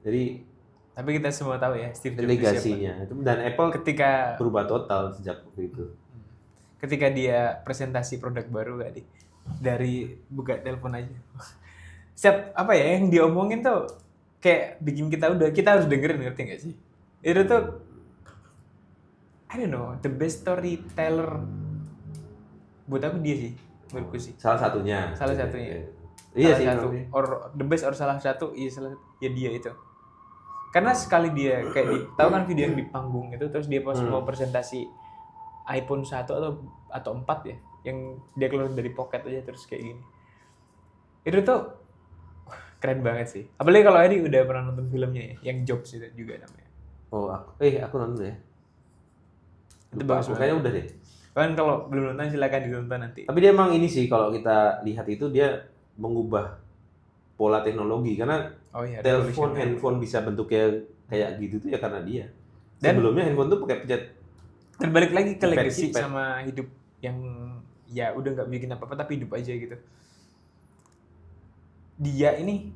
Jadi tapi kita semua tahu ya Steve Jobs legasinya itu, dan Apple ketika berubah total sejak waktu itu. Ketika dia presentasi produk baru dari buka telepon aja. Setiap apa ya yang diomongin tuh kayak bikin kita harus dengerin, ngerti nggak sih? Itu tuh I don't know, the best storyteller buat aku dia sih, menurutku sih. Salah satunya. Iya sih. Or the best or salah satu, ya dia itu. Karena sekali dia kayak tahu kan video yang di panggung itu, terus dia pas mau presentasi iPhone 1 atau 4 ya, yang dia keluar dari pocket aja terus kayak gini. Itu tuh keren banget sih. Apalagi kalau Adi udah pernah nonton filmnya ya, yang Jobs itu juga namanya. Oh, aku nonton ya. Itu bagus banget. Kayaknya udah deh. Kan kalau belum nonton silakan ditonton nanti. Tapi dia emang ini sih, kalau kita lihat itu dia mengubah pola teknologi, karena telepon, handphone bisa bentuknya kayak gitu tuh ya karena dia. Dan sebelumnya handphone tuh pakai pencet. Dan balik lagi ke legacy sama hidup yang ya udah nggak bikin apa-apa tapi hidup aja gitu. Dia ini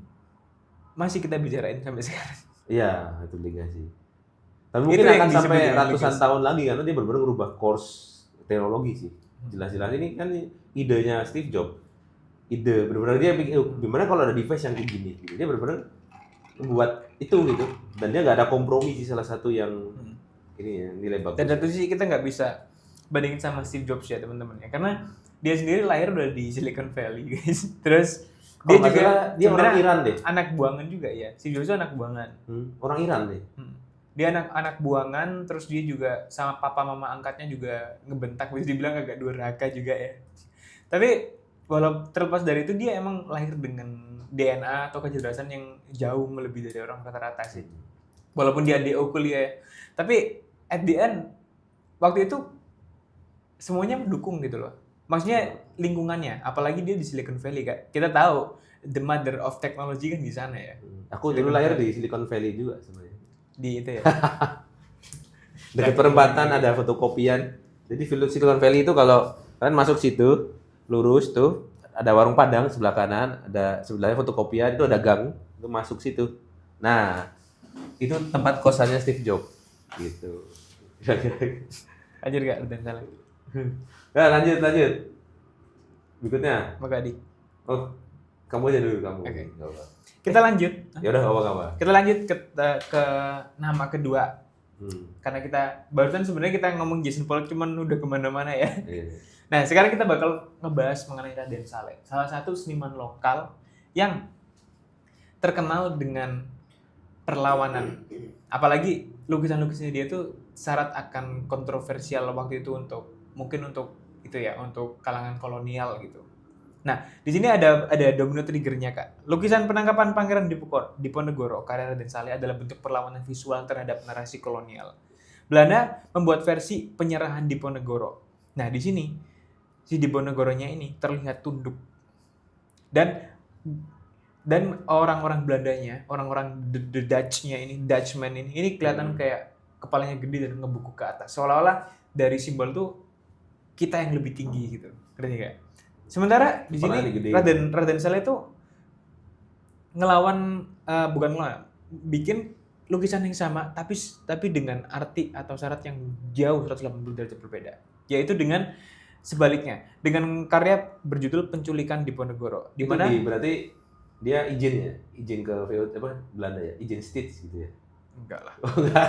masih kita bicarain sampai sekarang. Iya, itu legacy. Tapi mungkin akan sampai ratusan tahun lagi karena dia benar-benar merubah course teknologi sih. Jelas-jelas ini kan idenya Steve Jobs. Ide benar-benar dia bikin gimana kalau ada device yang kayak gini gitu. Dia benar-benar buat itu gitu, dan dia nggak ada kompromi sih, salah satu yang ini ya, nilai bagus. Dan satu sisi kita nggak bisa bandingin sama Steve Jobs ya teman-teman ya, karena dia sendiri lahir udah di Silicon Valley guys. Terus dia orang Iran deh, anak buangan juga ya. Steve Jobs itu anak buangan, orang Iran deh. Dia anak buangan, terus dia juga sama papa mama angkatnya juga ngebentak, bisa dibilang agak durhaka juga ya. Tapi walau terlepas dari itu dia emang lahir dengan DNA atau kecerdasan yang jauh melebihi dari orang rata-rata sih. Walaupun dia DO kuliah ya. Tapi at the end waktu itu semuanya mendukung gitu loh. Maksudnya lingkungannya, apalagi dia di Silicon Valley Kak. Kita tahu the mother of technology kan di sana ya. Aku dulu lahir di Silicon Valley juga sebenarnya. Di itu ya. Dekat perempatan ada fotokopian. Jadi Silicon Valley itu kalau kalian masuk situ, lurus tuh ada warung Padang sebelah kanan, ada sebelahnya fotokopian, itu ada gang, itu masuk situ. Nah, itu tempat kosannya Steve Jobs gitu. Ajar gak dan salah. Nah, lanjut. Berikutnya. Maka Adi. Oh, kamu aja dulu kamu. Oke. Nggak apa. Kita lanjut. Ya udah apa. Kita lanjut ke nama kedua. Karena kita barusan sebenarnya kita ngomong Jason Pollock cuman udah kemana-mana ya. Iya. Nah sekarang kita bakal ngebahas mengenai Raden Saleh, salah satu seniman lokal yang terkenal dengan perlawanan. Apalagi lukisan-lukisannya dia tuh syarat akan kontroversial waktu itu untuk itu ya, untuk kalangan kolonial gitu. Nah, di sini ada domino triggernya Kak. Lukisan penangkapan Pangeran Diponegoro karya Raden Saleh adalah bentuk perlawanan visual terhadap narasi kolonial. Belanda membuat versi penyerahan Diponegoro. Nah, di sini si Diponegoronya ini terlihat tunduk. Dan orang-orang Belandanya, orang-orang the Dutchman ini kelihatan kayak kepalanya gede dan ngebungkuk ke atas. Seolah-olah dari simbol tuh kita yang lebih tinggi gitu. Ngerti gak? Sementara di sini Raden Saleh itu bikin lukisan yang sama tapi dengan arti atau syarat yang jauh 180 derajat berbeda. Yaitu dengan sebaliknya, dengan karya berjudul Penculikan Diponegoro. Di mana berarti dia izin ke Belanda ya, izin Stitch gitu ya? Enggak lah. Enggak.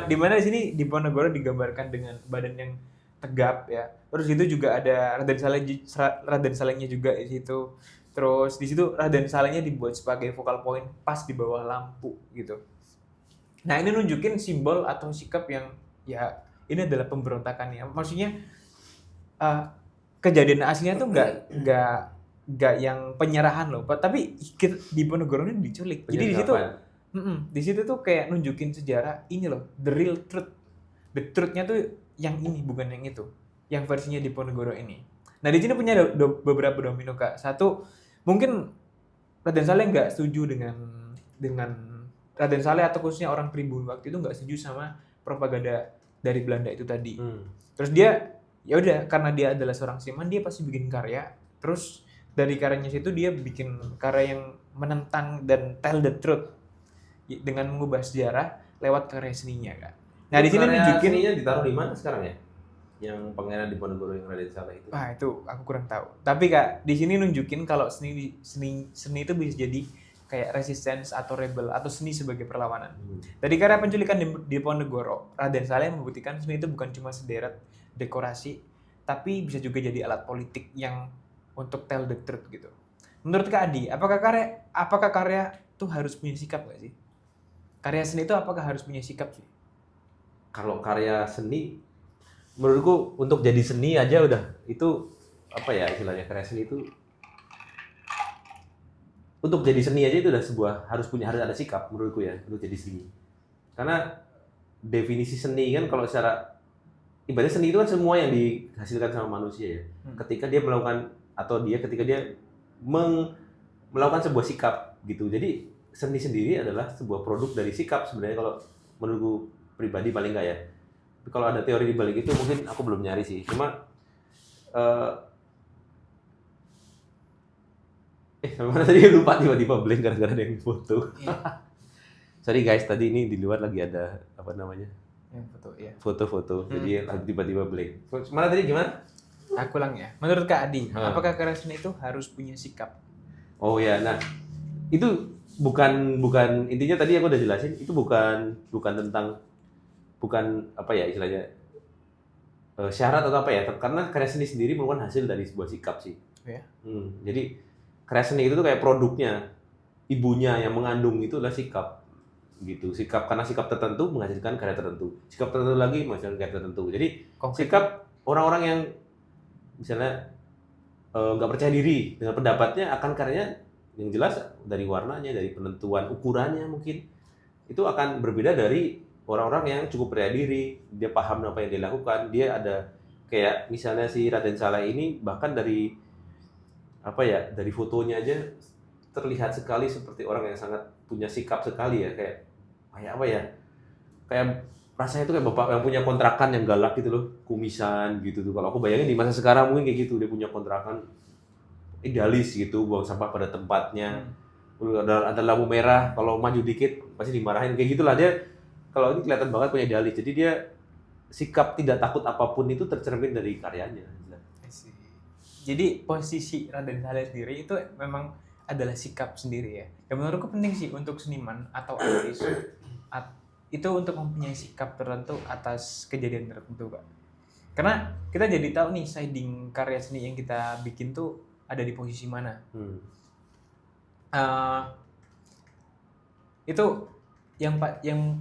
Di mana di sini Diponegoro digambarkan dengan badan yang tegap ya. Terus itu juga ada Raden Salehnya juga di situ. Terus di situ Raden Salehnya dibuat sebagai focal point pas di bawah lampu gitu. Nah, ini nunjukin simbol atau sikap yang ya ini adalah pemberontakan ya. Maksudnya kejadian aslinya tuh enggak yang penyerahan loh, tapi Diponegoro ini diculik. Jadi di situ tuh kayak nunjukin sejarah ini loh, the real truth. The truth-nya tuh yang ini bukan yang itu, yang versinya Diponegoro ini. Nah di sini punya beberapa domino Kak. Satu, mungkin Raden Saleh nggak setuju dengan Raden Saleh atau khususnya orang pribumi waktu itu nggak setuju sama propaganda dari Belanda itu tadi. Terus dia ya udah karena dia adalah seorang seniman, dia pasti bikin karya. Terus dari karyanya situ dia bikin karya yang menentang dan tell the truth dengan mengubah sejarah lewat karya seninya Kak. Nah di sini nunjukin seninya ditaruh di mana sekarang ya? Yang Pangeran Diponegoro yang Raden Saleh itu. Itu aku kurang tahu. Tapi Kak, di sini nunjukin kalau seni itu bisa jadi kayak resistance atau rebel atau seni sebagai perlawanan. Dari karya Penculikan Diponegoro, Raden Saleh membuktikan seni itu bukan cuma sederet dekorasi, tapi bisa juga jadi alat politik yang untuk tell the truth gitu. Menurut Kak Adi, apakah karya itu harus punya sikap nggak sih? Karya seni itu apakah harus punya sikap sih? Kalau karya seni, menurutku untuk jadi seni aja udah itu apa ya istilahnya, karya seni itu untuk jadi seni aja itu udah harus ada sikap menurutku ya untuk jadi seni. Karena definisi seni kan kalau secara ibaratnya seni itu kan semua yang dihasilkan sama manusia ya. Ketika dia melakukan melakukan sebuah sikap gitu. Jadi seni sendiri adalah sebuah produk dari sikap sebenarnya kalau menurutku pribadi paling enggak ya. Tapi kalau ada teori di balik itu mungkin aku belum nyari sih. Cuma sampai mana tadi lupa tiba-tiba blank gara-gara ada yang foto. Sorry guys, tadi ini di luar lagi ada apa namanya? Foto-foto. Jadi tiba-tiba blank. Mana tadi gimana? Aku ulang ya. Menurut Kak Adi, apakah karya seni itu harus punya sikap? Oh ya, nah itu bukan intinya tadi aku udah jelasin, itu bukan tentang apa ya istilahnya syarat atau apa ya, karena karya seni sendiri merupakan hasil dari sebuah sikap sih. Ya. Jadi karya seni itu tuh kayak produknya, ibunya yang mengandung itu adalah sikap gitu. Sikap karena sikap tertentu menghasilkan karya tertentu, sikap tertentu lagi menghasilkan karya tertentu. Jadi sikap orang-orang yang misalnya nggak percaya diri dengan pendapatnya akan karyanya, yang jelas dari warnanya, dari penentuan ukurannya mungkin itu akan berbeda dari orang-orang yang cukup percaya diri, dia paham apa yang dia lakukan, dia ada kayak misalnya si Raden Saleh ini bahkan dari apa ya, dari fotonya aja terlihat sekali seperti orang yang sangat punya sikap sekali ya, kayak apa ya, kayak rasanya itu kayak bapak yang punya kontrakan yang galak gitu loh, kumisan gitu tuh. Kalau aku bayangin di masa sekarang mungkin kayak gitu, dia punya kontrakan idealis gitu, buang sampah pada tempatnya. Ada lampu merah, kalau maju dikit pasti dimarahin kayak gitulah dia. Kalau ini kelihatan banget punya idealis, jadi dia sikap tidak takut apapun itu tercermin dari karyanya. Jadi posisi Raden Saleh sendiri itu memang adalah sikap sendiri ya. Yang menurutku penting sih untuk seniman atau artis itu untuk mempunyai sikap tertentu atas kejadian tertentu, Pak. Karena kita jadi tahu nih siding karya seni yang kita bikin tuh ada di posisi mana. Itu yang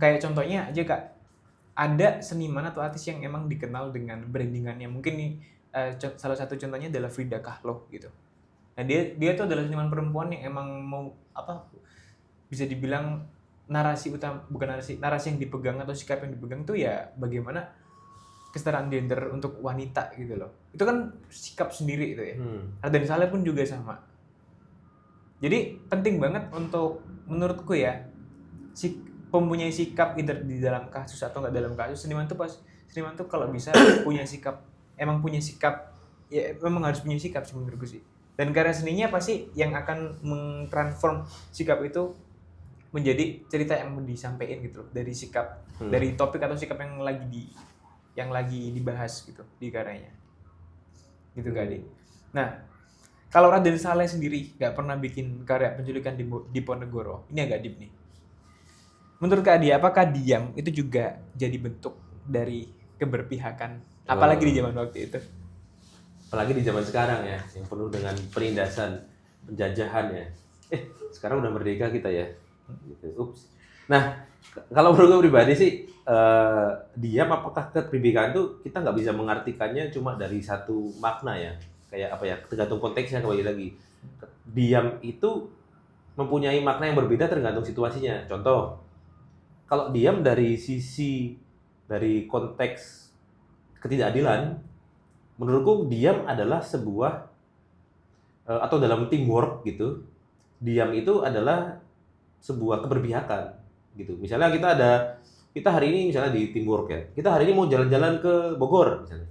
kayak contohnya aja Kak, ada seniman atau artis yang emang dikenal dengan brandingannya. Mungkin nih salah satu contohnya adalah Frida Kahlo gitu. Nah dia tuh adalah seniman perempuan yang emang mau bisa dibilang narasi utama, bukan narasi yang dipegang atau sikap yang dipegang tuh ya bagaimana kesetaraan gender untuk wanita gitu loh. Itu kan sikap sendiri itu ya. Raden Saleh pun juga sama. Jadi penting banget untuk menurutku ya, mempunyai sikap either di dalam kasus atau nggak dalam kasus. Seniman tuh kalau bisa punya sikap, emang punya sikap ya, memang harus punya sikap sih menurutku sih. Dan karya seninya pasti yang akan mentransform sikap itu menjadi cerita yang mau disampaikan gitu loh, dari sikap, dari topik atau sikap yang lagi dibahas gitu di karyanya. Gitu Kak Adi. Nah, kalau Raden Saleh sendiri nggak pernah bikin karya penculikan di Diponegoro, ini agak deep nih. Menurut Kak Adi, apakah diam itu juga jadi bentuk dari keberpihakan? Apalagi di zaman waktu itu. Apalagi di zaman sekarang ya, yang penuh dengan penindasan, penjajahan ya. Sekarang udah merdeka kita ya. Gitu. Ups. Nah, kalau menurut gue pribadi sih, diam apakah keberpihakan itu kita nggak bisa mengartikannya cuma dari satu makna ya. Kayak apa ya, tergantung konteksnya kembali lagi. Diam itu mempunyai makna yang berbeda tergantung situasinya. Contoh, kalau diam dari konteks ketidakadilan, menurutku diam adalah sebuah atau dalam teamwork gitu, diam itu adalah sebuah keberpihakan gitu. Misalnya kita hari ini misalnya di teamwork ya, kita hari ini mau jalan-jalan ke Bogor misalnya.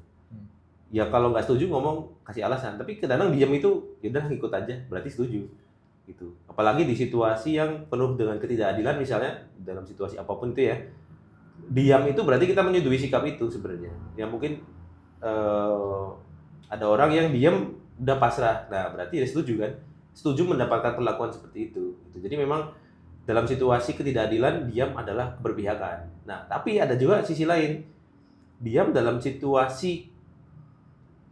Ya kalau nggak setuju ngomong, kasih alasan, tapi kadang diam itu ya udah ngikut aja, berarti setuju gitu. Apalagi di situasi yang penuh dengan ketidakadilan, misalnya dalam situasi apapun itu ya, diam itu berarti kita menyetujui sikap itu sebenarnya. Ya mungkin ada orang yang diam udah pasrah, nah berarti dia setuju kan, setuju mendapatkan perlakuan seperti itu gitu. Jadi memang dalam situasi ketidakadilan, diam adalah keberpihakan. Nah tapi ada juga sisi lain, diam dalam situasi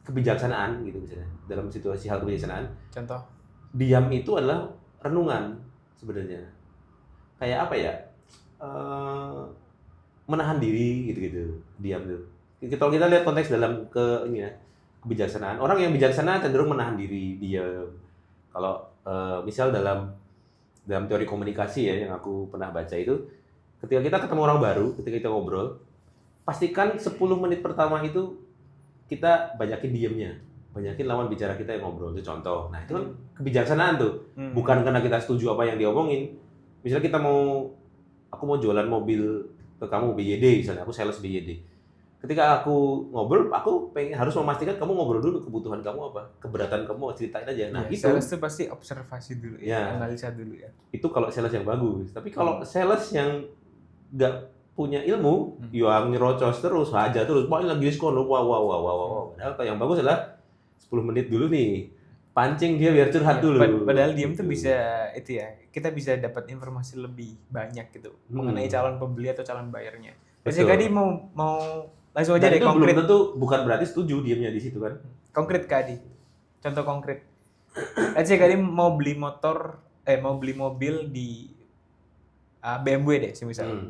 kebijaksanaan gitu misalnya, dalam situasi hal kebijaksanaan. Contoh? Diam itu adalah renungan sebenarnya. Kayak apa ya? Menahan diri gitu-gitu. Diam tuh. Kalau kita lihat konteks dalam kebijaksanaan, orang yang bijaksana cenderung menahan diri, diam. Kalau misal dalam teori komunikasi ya yang aku pernah baca itu, ketika kita ketemu orang baru, ketika kita ngobrol, pastikan 10 menit pertama itu kita banyakin diamnya, banyakin lawan bicara kita yang ngobrol. Itu contoh. Nah itu kan kebijaksanaan tuh, bukan karena kita setuju apa yang diomongin. Misalnya aku mau jualan mobil ke kamu BYD misalnya, aku sales BYD. Ketika aku ngobrol, aku harus memastikan kamu ngobrol dulu kebutuhan kamu apa, keberatan kamu, ceritain aja. Nah itu sales itu pasti observasi dulu ya, analisa dulu ya. Itu kalau sales yang bagus. Tapi kalau sales yang nggak punya ilmu, yang nyerocos terus, aja terus, pokoknya lagi diskon, wow. Padahal yang bagus adalah 10 menit dulu nih, pancing dia biar curhat dulu. Padahal diam tuh bisa itu ya, kita bisa dapat informasi lebih banyak gitu mengenai calon pembeli atau calon bayarnya. Terus Kadi mau langsung aja deh konkret. Belum tentu, bukan berarti setuju diamnya di situ kan. Konkret Kadi, contoh konkret. Kadi mau beli mobil di BMW deh misalnya.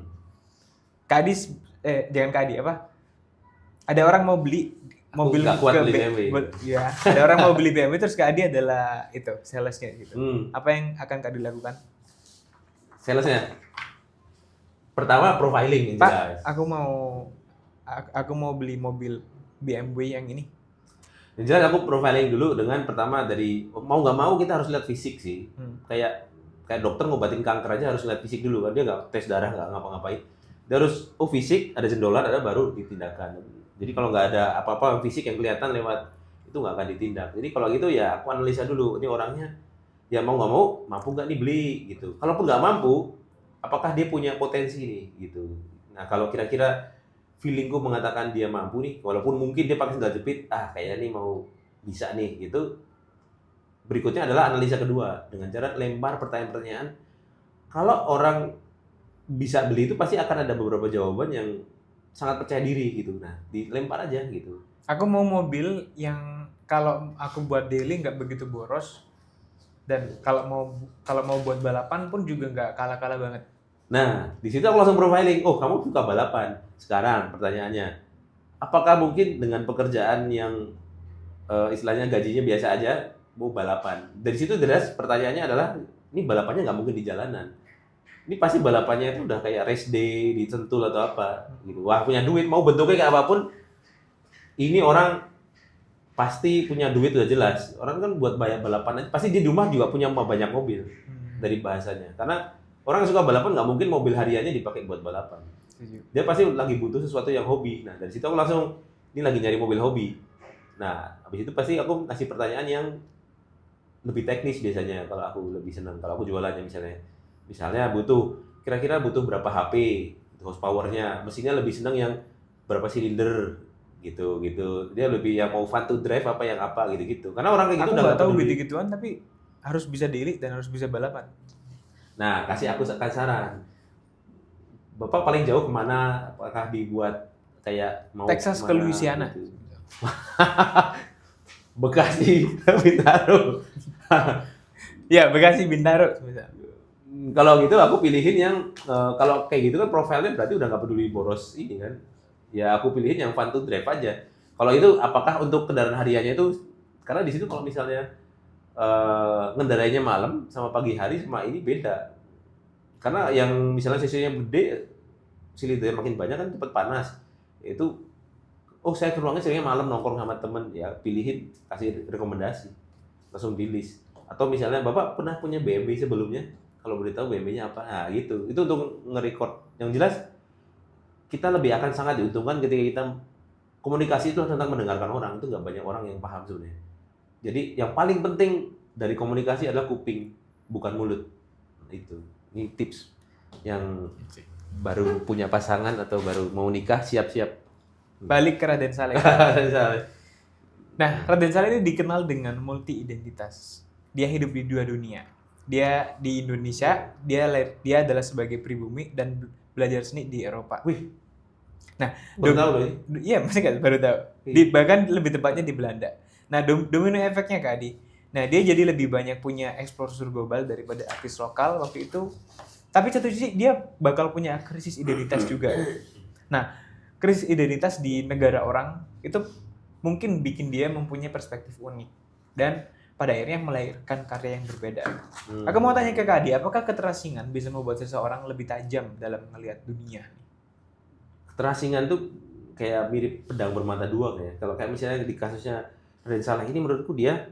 Jangan Kadi apa? Ada orang mau beli mobil nggak kuat ke beli BMW. Ya, ada orang mau beli BMW terus Kak Adi adalah itu salesnya gitu. Apa yang akan Kak Adi lakukan? Salesnya, pertama profiling yang Pak, jelas. aku mau beli mobil BMW yang ini. Yang jelas aku profiling dulu dengan pertama dari mau nggak mau kita harus lihat fisik sih. Kayak dokter ngobatin kanker aja harus lihat fisik dulu kan, dia nggak tes darah nggak ngapa-ngapain. Dia harus fisik, ada jendolan, ada baru ditindakan. Jadi kalau nggak ada apa-apa fisik yang kelihatan lewat itu nggak akan ditindak. Jadi kalau gitu ya aku analisa dulu ini orangnya ya mau nggak mau mampu nggak nih beli gitu. Kalaupun nggak mampu, apakah dia punya potensi nih gitu. Nah kalau kira-kira feelingku mengatakan dia mampu nih, walaupun mungkin dia pakai sandal jepit, kayaknya nih mau bisa nih gitu. Berikutnya adalah analisa kedua dengan cara lempar pertanyaan-pertanyaan. Kalau orang bisa beli itu pasti akan ada beberapa jawaban yang sangat percaya diri gitu. Nah, dilempar aja gitu. Aku mau mobil yang kalau aku buat daily nggak begitu boros dan kalau mau buat balapan pun juga nggak kalah-kalah banget. Nah, di situ aku langsung profiling. Oh, kamu suka balapan. Sekarang pertanyaannya, apakah mungkin dengan pekerjaan yang istilahnya gajinya biasa aja mau balapan? Dari situ jelas pertanyaannya adalah, ini balapannya nggak mungkin di jalanan. Ini pasti balapannya itu udah kayak race day di Sentul atau apa gitu. Wah, punya duit, mau bentuknya kayak apapun. Ini orang pasti punya duit udah jelas. Orang kan buat bayar balapan aja, pasti di rumah juga punya banyak mobil dari bahasanya. Karena orang yang suka balapan nggak mungkin mobil hariannya dipakai buat balapan. Dia pasti lagi butuh sesuatu yang hobi. Nah, dari situ aku langsung, ini lagi nyari mobil hobi. Nah, habis itu pasti aku kasih pertanyaan yang lebih teknis biasanya kalau aku lebih senang. Kalau aku jualannya misalnya kira-kira butuh berapa HP, horsepower-nya, mesinnya lebih senang yang berapa silinder gitu. Dia lebih yang mau fun to drive apa yang apa gitu. Karena orang kayak gitu aku udah nggak tahu gitu-gituan tapi harus bisa daily dan harus bisa balapan. Nah, kasih aku saran. Bapak paling jauh kemana? Apakah dibuat kayak mau Texas ke Louisiana? Gitu. Bekasi, Bintaro. Ya, Bekasi, Bintaro. Kalau gitu aku pilihin yang kalau kayak gitu kan profilnya berarti udah nggak peduli boros ini kan. Ya aku pilihin yang fun to drive aja. Kalau itu apakah untuk kendaraan hariannya itu, karena di situ kalau misalnya ngendarainya malam sama pagi hari sama ini beda. Karena yang misalnya cc-nya gede, silinder makin banyak kan cepat panas. Itu saya ke ruangnya seringnya malam nongkrong sama temen, ya pilihin, kasih rekomendasi. Langsung di list. Atau misalnya Bapak pernah punya BMW sebelumnya? Kalau boleh tahu BMW-nya apa? Nah, gitu. Itu untuk nge-record. Yang jelas kita lebih akan sangat diuntungkan ketika kita komunikasi itu tentang mendengarkan orang. Itu nggak banyak orang yang paham sebenarnya. Jadi yang paling penting dari komunikasi adalah kuping, bukan mulut. Itu. Ini tips yang baru punya pasangan atau baru mau nikah, siap-siap. Balik ke Raden Saleh. Nah, Raden Saleh ini dikenal dengan multi identitas. Dia hidup di dua dunia. Dia di Indonesia, dia adalah sebagai pribumi dan belajar seni di Eropa. Wih. Nah, baru tahu loh. Iya, masih nggak baru tahu. Bahkan lebih tepatnya di Belanda. Nah, domino efeknya Kak Adi. Nah, dia jadi lebih banyak punya exposure global daripada artis lokal waktu itu. Tapi satu sisi dia bakal punya krisis identitas juga. Nah, krisis identitas di negara orang itu mungkin bikin dia mempunyai perspektif unik. Dan pada akhirnya melahirkan karya yang berbeda. Aku mau tanya ke Kak Adi, apakah keterasingan bisa membuat seseorang lebih tajam dalam melihat dunia? Keterasingan tuh kayak mirip pedang bermata dua kayak. Kalau kayak misalnya di kasusnya Raden Saleh ini menurutku dia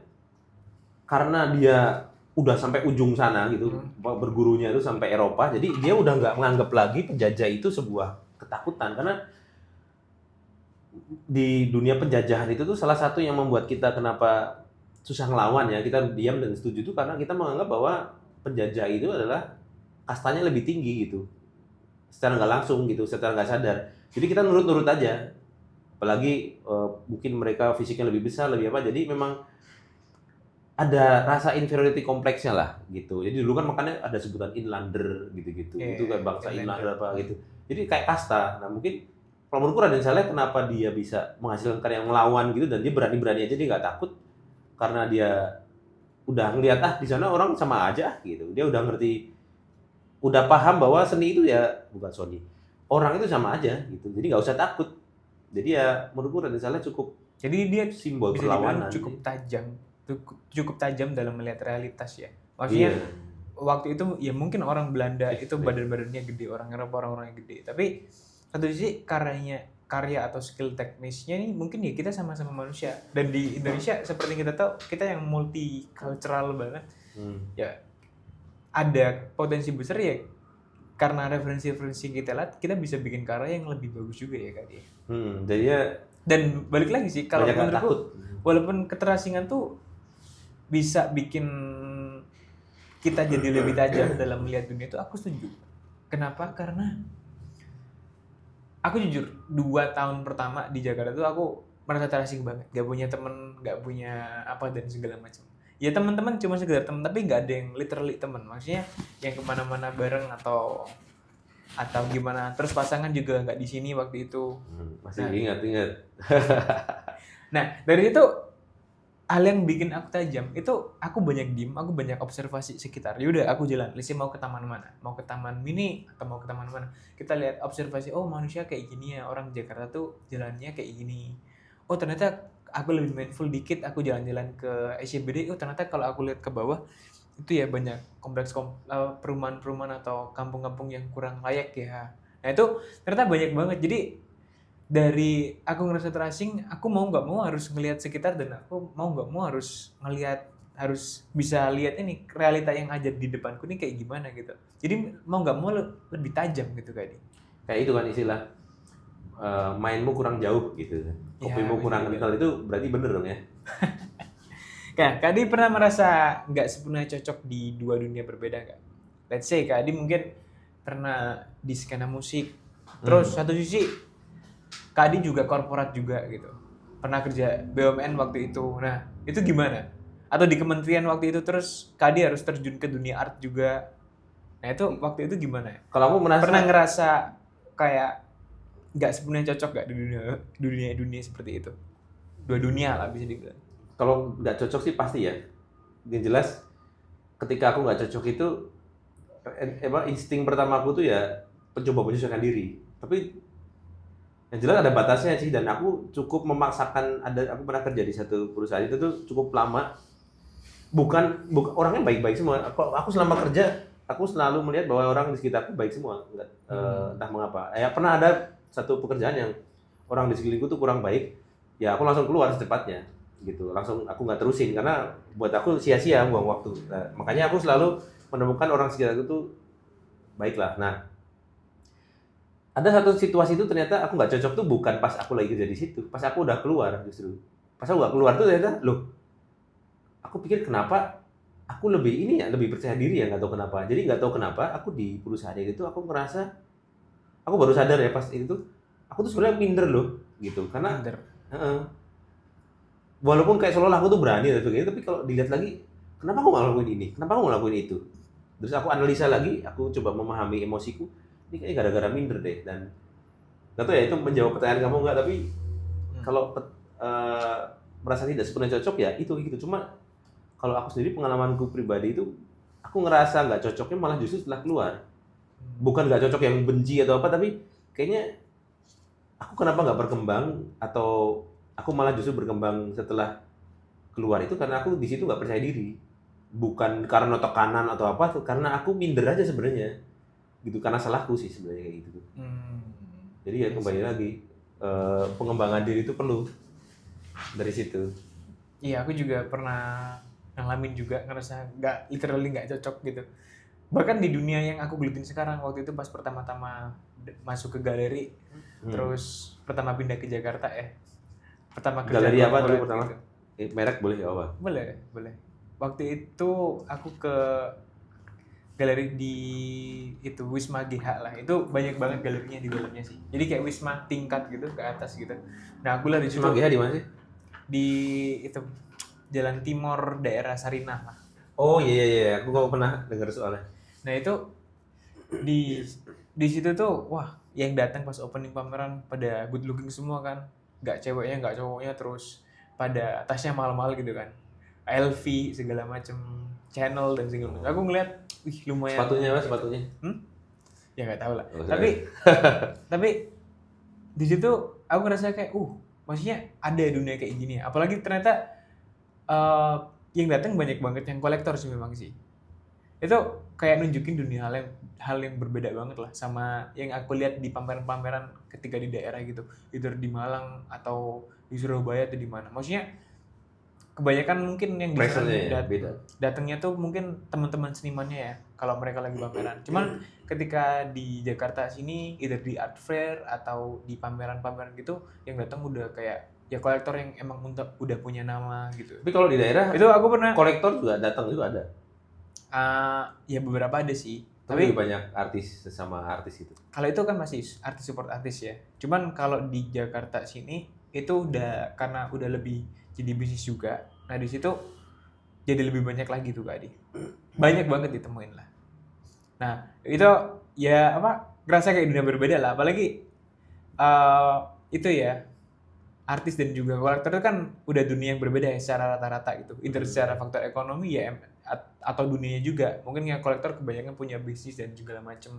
karena dia udah sampai ujung sana gitu, bergurunya itu sampai Eropa, jadi dia udah nggak menganggap lagi penjajah itu sebuah ketakutan. Karena di dunia penjajahan itu tuh salah satu yang membuat kita kenapa susah ngelawan ya, kita diam dan setuju itu karena kita menganggap bahwa penjajah itu adalah kastanya lebih tinggi gitu, secara nggak langsung gitu, secara nggak sadar. Jadi kita nurut-nurut aja, apalagi mungkin mereka fisiknya lebih besar, lebih apa, jadi memang ada rasa inferiority kompleksnya lah gitu. Jadi dulu kan makanya ada sebutan inlander gitu-gitu, itu kayak bangsa inlander apa gitu, jadi kayak kasta. Nah mungkin kalau menurutku Raden Saleh kenapa dia bisa menghasilkan karya yang melawan gitu dan dia berani-berani aja, dia nggak takut karena dia udah ngeliat di sana orang sama aja gitu. Dia udah ngerti, udah paham bahwa seni itu ya bukan seni, orang itu sama aja gitu. Jadi nggak usah takut. Jadi ya menurutku Raden Saleh cukup Jadi dia simbol bisa dibilang perlawanan. cukup tajam dalam melihat realitas ya. Maksudnya Iya. waktu itu ya mungkin orang Belanda itu Iya. badan-badannya gede, orang Eropa orang-orangnya gede. Tapi satu sisi karya atau skill teknisnya ini mungkin ya kita sama-sama manusia. Dan di Indonesia seperti kita tahu kita yang multicultural banget. Ya ada potensi besar ya karena referensi-referensi kita lihat kita bisa bikin karya yang lebih bagus juga ya Kak. Jadinya Dan balik lagi sih kalau banyak yang takut. menurutku walaupun keterasingan tuh bisa bikin kita jadi lebih tajam dalam melihat dunia itu, aku setuju. Kenapa? Karena aku jujur 2 tahun pertama di Jakarta tuh aku merasa terasing banget, gak punya temen, gak punya apa dan segala macam. Ya teman-teman cuma sekedar teman, tapi nggak ada yang literally teman. Maksudnya yang kemana-mana bareng atau gimana. Terus pasangan juga nggak di sini waktu itu. Masih ingat. Nah dari itu hal yang bikin aku tajam itu aku banyak diem, aku banyak observasi sekitar. Yaudah aku jalan, Lisi mau ke taman mana? Mau ke taman mini atau mau ke taman mana? Kita lihat observasi, oh manusia kayak gini ya, orang Jakarta tuh jalannya kayak gini. Oh ternyata aku lebih mindful dikit, aku jalan-jalan ke SCBD, oh ternyata kalau aku lihat ke bawah itu ya banyak perumahan-perumahan atau kampung-kampung yang kurang layak ya. Nah itu ternyata banyak banget. Jadi dari aku ngerasa terasing, aku mau nggak mau harus ngelihat sekitar dan aku mau nggak mau harus harus bisa lihat ini realita yang ada di depanku ini kayak gimana gitu. Jadi mau nggak mau lebih tajam gitu Kak. Kayak itu kan istilah mainmu kurang jauh gitu. Kopimu kurang kental itu berarti bener dong ya. Kak Adi pernah merasa nggak sepenuhnya cocok di 2 dunia berbeda nggak? Let's say Kak Adi mungkin pernah di skena musik, terus satu sisi Kak Adi juga korporat juga gitu. Pernah kerja BUMN waktu itu. Nah, itu gimana? Atau di kementerian waktu itu terus Kak Adi harus terjun ke dunia art juga. Nah, itu waktu itu gimana? Kalau aku pernah ngerasa kayak nggak sepenuhnya cocok nggak di dunia seperti itu? 2 dunia lah bisa dibilang. Kalau nggak cocok sih pasti ya. Yang jelas ketika aku nggak cocok itu insting pertama aku tuh ya mencoba menyesuaikan diri. Tapi yang jelas ada batasnya sih, dan aku cukup memaksakan. Aku pernah kerja di satu perusahaan itu tuh cukup lama. Bukan orangnya baik-baik semua. Aku selama kerja aku selalu melihat bahwa orang di sekitarku baik semua. Entah mengapa. Ya pernah ada satu pekerjaan yang orang di sekelilingku tuh kurang baik. Ya aku langsung keluar secepatnya gitu. Langsung aku nggak terusin karena buat aku sia-sia buang waktu. Nah, makanya aku selalu menemukan orang sekitarku tuh baiklah. Nah, ada satu situasi itu ternyata aku nggak cocok tuh bukan pas aku lagi kerja di situ, pas aku udah keluar justru. Pas aku nggak keluar tuh ternyata, aku pikir kenapa aku lebih percaya diri ya, nggak tahu kenapa. Jadi nggak tahu kenapa aku di perusahaan itu aku ngerasa, aku baru sadar ya pas itu, aku tuh sebenarnya minder loh gitu, karena walaupun kayak seolah aku tuh berani dan sebagainya, tapi kalau dilihat lagi, kenapa aku nggak ngelakuin ini, kenapa aku nggak ngelakuin itu. Terus aku analisa lagi, aku coba memahami emosiku. Ini kayaknya gara-gara minder deh, dan nggak tahu ya itu menjawab pertanyaan kamu nggak, tapi kalau merasa tidak sepenuhnya cocok ya itu gitu. Cuma kalau aku sendiri, pengalamanku pribadi itu aku ngerasa nggak cocoknya malah justru setelah keluar. Bukan nggak cocok yang benci atau apa, tapi kayaknya aku kenapa nggak berkembang, atau aku malah justru berkembang setelah keluar itu karena aku di situ nggak percaya diri. Bukan karena tekanan atau apa, karena aku minder aja sebenarnya gitu, karena salahku sih sebenarnya kayak gitu. Jadi ya kembali lagi pengembangan diri itu perlu dari situ. Iya, aku juga pernah ngalamin juga, ngerasa literally nggak cocok gitu. Bahkan di dunia yang aku gelutin sekarang, waktu itu pas pertama-tama masuk ke galeri, terus pertama pindah ke Jakarta pertama kerja galeri apa dulu pertama? Gitu. Merek boleh ya apa? Boleh. Waktu itu aku ke galeri di itu Wisma GH lah. Itu banyak banget galerinya di dalamnya sih. Jadi kayak Wisma tingkat gitu ke atas gitu. Nah, aku lah di situ. Wisma GH di mana sih? Di itu Jalan Timur daerah Sarinah lah. Oh iya, aku pernah dengar soalnya. Nah, itu di situ tuh wah, yang datang pas opening pameran pada good looking semua kan. Nggak ceweknya, nggak cowoknya, terus pada tasnya mahal-mahal gitu kan. LV segala macam, Channel dan segala macam. Aku ngeliat, wih lumayan. Sepatunya? Ya nggak tahu lah. Tapi di situ aku ngerasa kayak, maksudnya ada dunia kayak gini ya. Apalagi ternyata yang datang banyak banget yang kolektor sih memang sih. Itu kayak nunjukin dunia hal yang berbeda banget lah sama yang aku lihat di pameran-pameran ketika di daerah gitu, either di Malang atau di Surabaya atau di mana. Maksudnya kebanyakan mungkin yang di sana Pressure-nya ya, beda. datangnya tuh mungkin teman-teman senimannya ya kalau mereka lagi pameran. Cuman ketika di Jakarta sini either di art fair atau di pameran-pameran gitu yang datang udah kayak ya kolektor yang emang udah punya nama gitu. Tapi kalau di daerah Itu aku pernah kolektor juga datang juga ada. ya beberapa ada sih. Tapi banyak artis sesama artis itu. Kalau itu kan masih artis support artis ya. Cuman kalau di Jakarta sini itu udah karena udah lebih jadi bisnis juga. Nah di situ jadi lebih banyak lagi tuh Kak Adi. Banyak banget ditemuin lah. Nah itu ya apa ngerasa kayak dunia berbeda lah. Apalagi itu ya artis dan juga kolektor itu kan udah dunia yang berbeda ya secara rata-rata gitu. Either secara faktor ekonomi ya atau dunianya juga. Mungkin yang kolektor kebanyakan punya bisnis dan segala macem.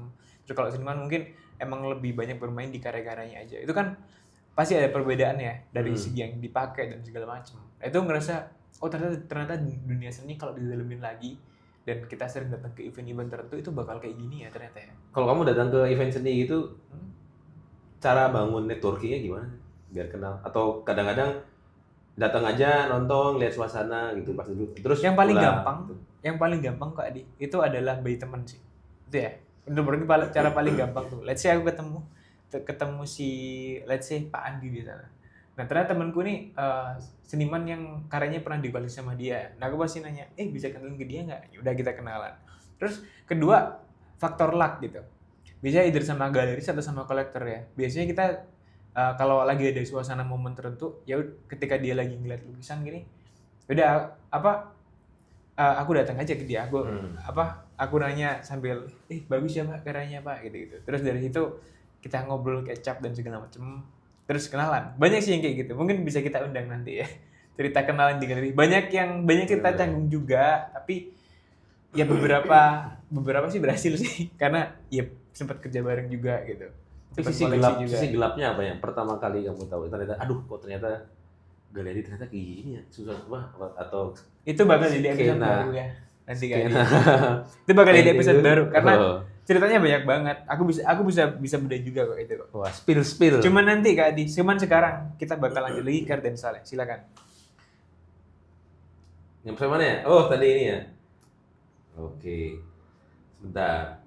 Terus kalau seniman mungkin emang lebih banyak bermain di karya-karyanya aja. Itu kan pasti ada perbedaan ya dari segi yang dipakai dan segala macam. Itu ngerasa oh ternyata dunia seni kalau didalemin lagi dan kita sering datang ke event-event tertentu itu bakal kayak gini ya ternyata ya. Kalau kamu datang ke event seni gitu, cara bangun networkingnya gimana? Biar kenal. Atau kadang-kadang datang aja nonton, lihat suasana gitu pas dulu. Terus yang paling pulang, gampang, gitu. yang paling gampang Kak Adi itu adalah by teman sih. Itu ya. Menurut cara paling gampang tuh. Let's say aku ketemu si let's say Pak Andi di sana. Nah ternyata temanku nih seniman yang karyanya pernah dibalik sama dia. Nah aku pasti nanya, bisa kenalin ke dia nggak? Ya udah kita kenalan. Terus kedua faktor luck gitu. Bisa either sama galeris atau sama kolektor ya. Biasanya kita kalau lagi ada suasana momen tertentu, ya ketika dia lagi ngeliat lukisan gini, udah aku datang aja ke dia. Aku nanya sambil, bagus ya Pak karyanya Pak gitu. Terus dari situ kita ngobrol kecap dan segala macem, terus kenalan. Banyak sih yang kayak gitu. Mungkin bisa kita undang nanti ya. Cerita kenalan di galeri. Banyak kita canggung juga, tapi ya beberapa sih berhasil sih karena ya sempat kerja bareng juga gitu. Tapi sisi gelapnya apa yang pertama kali kamu tahu? Ternyata galeri ternyata kayak gini ya, susah atau itu bakal jadi episode baru ya. Nanti kayaknya. Itu bakal jadi episode baru karena ceritanya banyak banget. Aku bisa beda juga kok itu kok. Wah, spill. Cuman nanti Kak Adi, sekarang kita bakal lanjut lagi ke Raden Saleh. Silakan. Yang mana ya? Oh, tadi ini ya. Oke. Sebentar.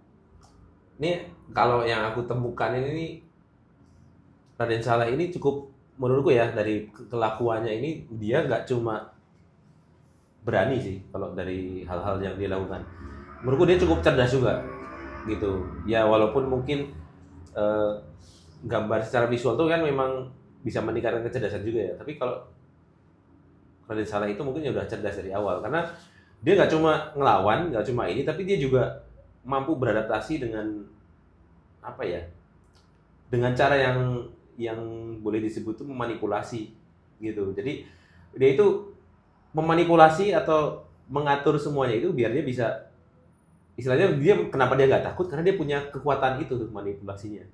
Ini kalau yang aku temukan ini Raden Saleh ini cukup menurutku ya dari kelakuannya ini dia nggak cuma berani sih kalau dari hal-hal yang dia lakukan. Menurutku dia cukup cerdas juga gitu. Ya walaupun mungkin gambar secara visual tuh kan memang bisa meningkatkan kecerdasan juga ya. Tapi kalau Raden Saleh itu mungkin ya udah cerdas dari awal karena dia nggak cuma ngelawan, nggak cuma ini, tapi dia juga mampu beradaptasi dengan apa ya? Dengan cara yang boleh disebut tuh memanipulasi gitu. Jadi dia itu memanipulasi atau mengatur semuanya itu biar dia bisa istilahnya dia kenapa dia nggak takut karena dia punya kekuatan itu tuh manipulasinya.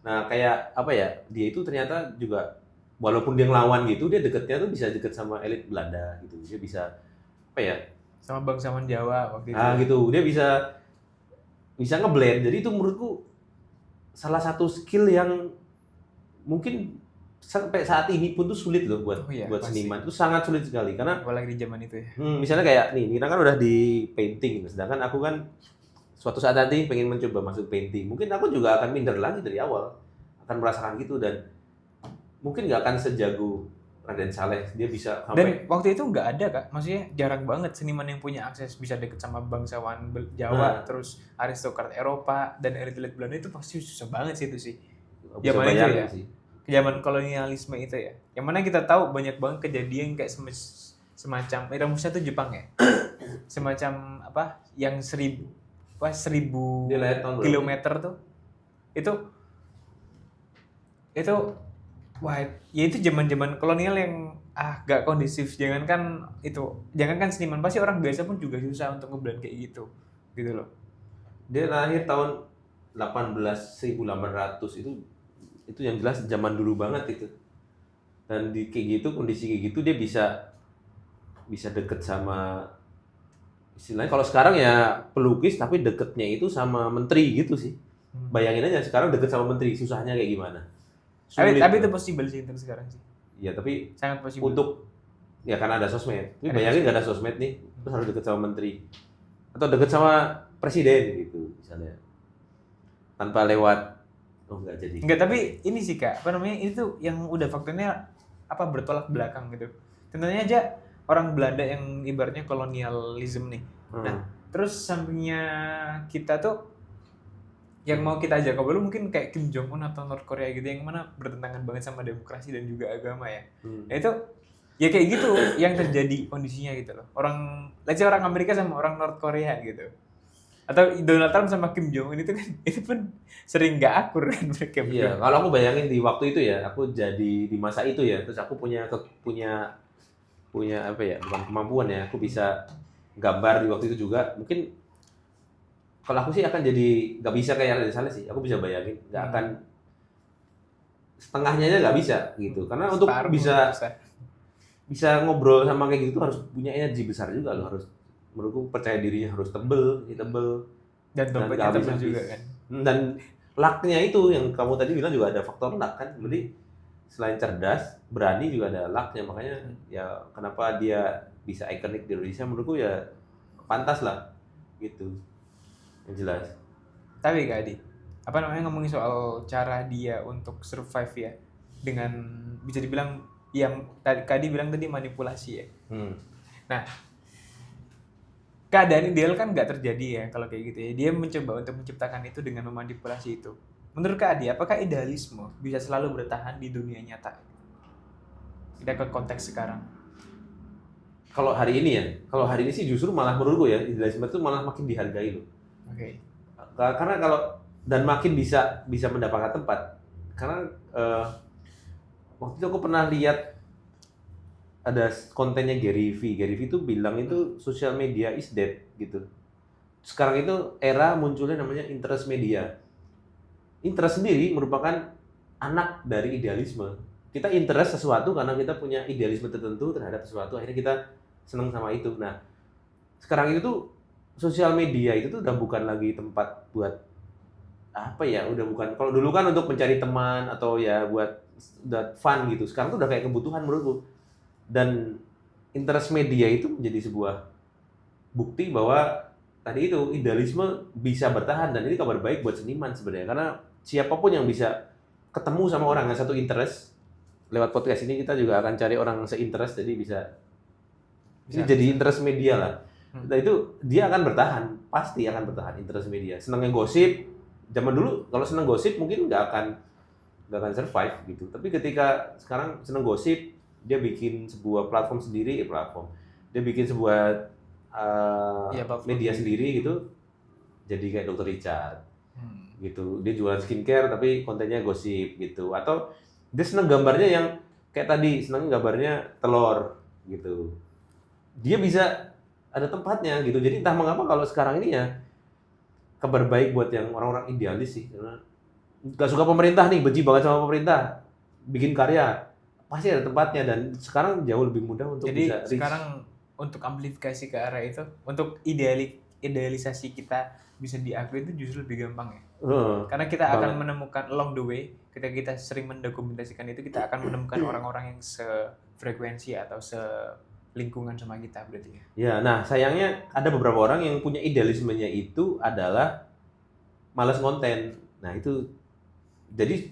Nah kayak apa ya dia itu ternyata juga walaupun dia ngelawan gitu dia deketnya tuh bisa deket sama elit Belanda gitu. Dia bisa apa ya sama bangsawan Jawa waktu itu. Nah gitu dia bisa ngeblend. Jadi itu menurutku salah satu skill yang mungkin sampai saat ini pun tuh sulit loh buat seniman. Itu sangat sulit sekali karena apalagi di zaman itu ya. Misalnya kayak nih, kita kan udah di painting, sedangkan aku kan suatu saat nanti pengen mencoba masuk painting. Mungkin aku juga akan minder lagi dari awal, akan merasakan gitu dan mungkin nggak akan sejago Raden Saleh. Dia bisa sampai. Dan waktu itu nggak ada Kak, maksudnya jarang banget seniman yang punya akses bisa deket sama bangsawan Jawa, terus aristokrat Eropa dan elit-elit Belanda itu pasti susah banget sih itu sih. Zaman itu ya. Sih. Zaman kolonialisme itu ya. Yang mana kita tahu banyak banget kejadian kayak semacam rumusnya tuh Jepang ya. Semacam apa yang 1000 kilometer tuh. Itu wah, ya itu zaman-zaman kolonial yang gak kondusif. Jangankan seniman, pasti orang biasa pun juga susah untuk ngeblend kayak gitu. Gitu loh. Dia lahir tahun 1800 itu yang jelas zaman dulu banget itu. Dan di kayak gitu, kondisi kayak gitu dia bisa deket sama, istilahnya kalau sekarang ya pelukis tapi deketnya itu sama menteri gitu sih. Bayangin aja sekarang deket sama menteri, susahnya kayak gimana. Tapi itu possible sih untuk sekarang sih. Ya tapi Sangat possible. untuk ya karena ada sosmed. Tapi bayangin nggak ada sosmed nih, terus harus deket sama menteri atau deket sama presiden gitu misalnya. Tanpa lewat nggak jadi. Enggak, tapi ini sih Kak, apa namanya? Itu yang udah faktornya apa bertolak belakang gitu. Contohnya aja orang Belanda yang ibaratnya kolonialisme nih. Nah, terus sampingnya kita tuh yang mau kita ajak ngobrol mungkin kayak Kim Jong Un atau North Korea gitu yang mana bertentangan banget sama demokrasi dan juga agama ya. Nah itu ya kayak gitu yang terjadi kondisinya gitu loh. Let's say orang Amerika sama orang North Korea gitu. Atau Donald Trump sama Kim Jong Un itu kan itu pun sering nggak akur kan mereka. Iya, kalau aku bayangin di waktu itu ya, aku jadi di masa itu ya, terus aku punya apa ya, bukan kemampuan ya, aku bisa gambar di waktu itu juga. Mungkin kalau aku sih akan jadi nggak bisa kayak di sana sih. Aku bisa bayangin nggak akan setengahnya aja nggak bisa gitu. Karena untuk bisa ngobrol sama kayak gitu harus punya energi besar juga loh, harus menurutku percaya dirinya harus tebel dan dompetnya tebel juga kan. Dan luck-nya itu yang kamu tadi bilang juga ada faktor luck kan. Jadi selain cerdas, berani juga ada luck-nya, makanya ya kenapa dia bisa ikonik di Indonesia menurutku ya pantas lah gitu. Yang jelas. Tapi Kak Adi, apa namanya ngomongin soal cara dia untuk survive ya dengan bisa dibilang yang Kak Adi bilang tadi manipulasi ya. Nah, keadaan ideal kan nggak terjadi ya kalau kayak gitu ya. Dia mencoba untuk menciptakan itu dengan memanipulasi itu. Menurut Kak Adi, apakah idealisme bisa selalu bertahan di dunia nyata? Kita ke konteks sekarang. Kalau hari ini sih justru malah menurutku ya idealisme itu malah makin dihargai loh. Oke. Karena kalau dan makin bisa mendapatkan tempat. Karena waktu itu aku pernah lihat ada kontennya Gary V itu bilang itu social media is dead gitu. Sekarang itu era munculnya namanya interest media. Interest sendiri merupakan anak dari idealisme. Kita interest sesuatu karena kita punya idealisme tertentu terhadap sesuatu, akhirnya kita senang sama itu. Nah, sekarang itu tuh sosial media itu tuh udah bukan lagi tempat buat apa ya, udah bukan, kalau dulu kan untuk mencari teman atau ya buat fun gitu, sekarang tuh udah kayak kebutuhan menurutku. Dan interest media itu menjadi sebuah bukti bahwa tadi itu idealisme bisa bertahan, dan ini kabar baik buat seniman sebenarnya, karena siapapun yang bisa ketemu sama orang yang satu interest, lewat podcast ini kita juga akan cari orang se-interest, jadi bisa jadi interest media lah. Nah itu dia akan bertahan, pasti akan bertahan interest media. Senangnya gosip, zaman dulu kalau senang gosip mungkin nggak akan survive gitu. Tapi ketika sekarang senang gosip, dia bikin sebuah platform sendiri, dia bikin sebuah media sendiri gitu, jadi kayak Dr. Richard gitu. Dia jualan skincare tapi kontennya gosip gitu. Atau dia senang gambarnya yang kayak tadi, senang gambarnya telur gitu. Dia bisa ada tempatnya gitu. Jadi entah mengapa kalau sekarang ini ya kabar baik buat yang orang-orang idealis sih, karena gak suka pemerintah nih, benci banget sama pemerintah, bikin karya pasti ada tempatnya, dan sekarang jauh lebih mudah untuk jadi bisa reach. Sekarang untuk amplifikasi ke arah itu, untuk idealisasi kita bisa diakui itu justru lebih gampang ya. Karena kita akan menemukan along the way, ketika kita sering mendokumentasikan itu, kita akan menemukan orang-orang yang sefrekuensi atau selingkungan sama kita berarti ya. Ya, nah sayangnya ada beberapa orang yang punya idealismenya itu adalah malas konten. Nah itu jadi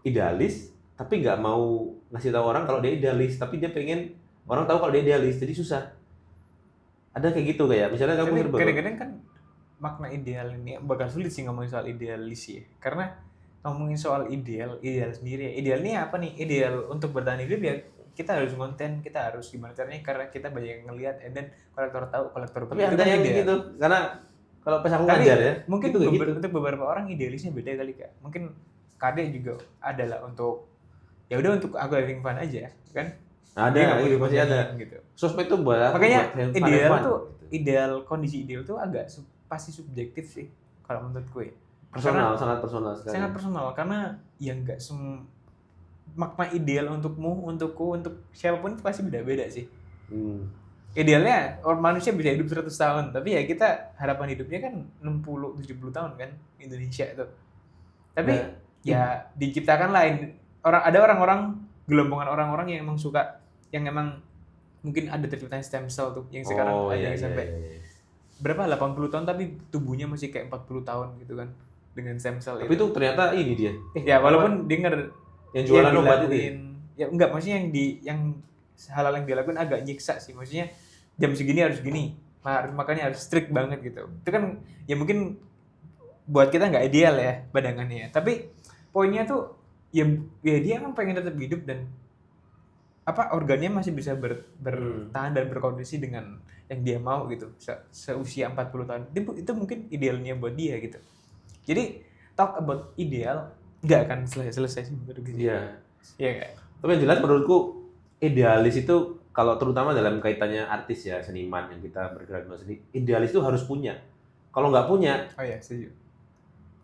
idealis tapi nggak mau ngasih tahu orang kalau dia idealis, tapi dia pengen orang tahu kalau dia idealis, jadi susah. Ada kayak gitu kayak misalnya kamu kadang-kadang kan makna ideal ini bakal sulit sih ngomongin soal idealis ya, karena ngomongin soal ideal sendiri ya. Ideal ini apa nih? Ideal untuk bertahan hidup ya kita harus konten, kita harus gimana caranya, karena kita banyak yang ngelihat, and then kolektor tahu, kolektor tapi ada yang gitu, karena kalau pas aku ngajar ya mungkin gitu. Untuk beberapa orang idealisnya beda kali Kak. Mungkin Kade juga adalah untuk ya udah untuk aku having fun aja kan. Ada gitu, masih ada gitu. Sosmed tuh buat makanya buat ideal fun, tuh gitu. Ideal, kondisi ideal tuh agak pasti subjektif sih kalau menurut gue. Personal, sangat personal sekali. Sangat personal, karena ya makna ideal untukmu, untukku, untuk siapapun itu pasti beda-beda sih. Hmm. Idealnya orang manusia bisa hidup 100 tahun, tapi ya kita harapan hidupnya kan 60-70 tahun kan Indonesia itu. Tapi Nah, ya diciptakan lain ada orang-orang gelombangan orang-orang yang emang suka, yang emang mungkin ada terciptanya stem cell tuh yang sekarang ada iya, yang iya, sampai iya. berapa 80 tahun tapi tubuhnya masih kayak 40 tahun gitu kan dengan stem cell Tapi itu ternyata ini dia. ya walaupun denger Yang jualan obat itu. dilakuin, ya enggak, maksudnya yang hal-hal yang dilakuin agak nyiksa sih, maksudnya jam segini harus gini, makanya harus strict banget gitu. Itu kan ya mungkin buat kita nggak ideal ya badangannya, tapi poinnya tuh ya dia kan pengen tetap hidup dan organnya masih bisa bertahan dan berkondisi dengan yang dia mau gitu seusia 40 tahun. Itu mungkin idealnya buat dia gitu. Jadi talk about ideal nggak akan selesai sih menurut gue. Iya. Iya nggak? Tapi yang jelas menurutku idealis itu kalau terutama dalam kaitannya artis ya, seniman yang kita bergerak di seni, idealis itu harus punya. Kalau nggak punya, Oh ya, setuju.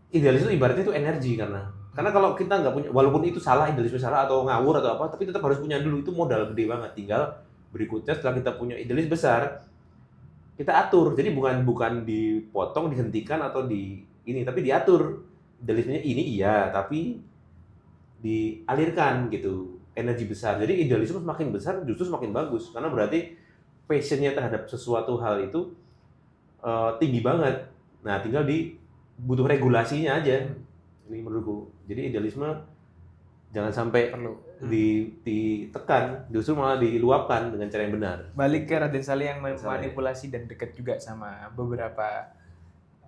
idealis itu ibaratnya itu energi karena kalau kita nggak punya, walaupun itu salah, idealisme salah atau ngawur atau apa, tapi tetap harus punya dulu. Itu modal gede banget. Tinggal berikutnya setelah kita punya idealis besar, kita atur. Jadi bukan dipotong, dihentikan atau ini, tapi diatur. Idealismenya ini iya, tapi dialirkan gitu, energi besar. Jadi idealisme semakin besar justru semakin bagus, karena berarti passionnya terhadap sesuatu hal itu tinggi banget. Nah, tinggal butuh regulasinya aja. Ini menurutku. Jadi idealisme jangan sampai Perlu ditekan, justru malah diluapkan dengan cara yang benar. balik ke Raden Saleh yang manipulasi dan dekat juga sama beberapa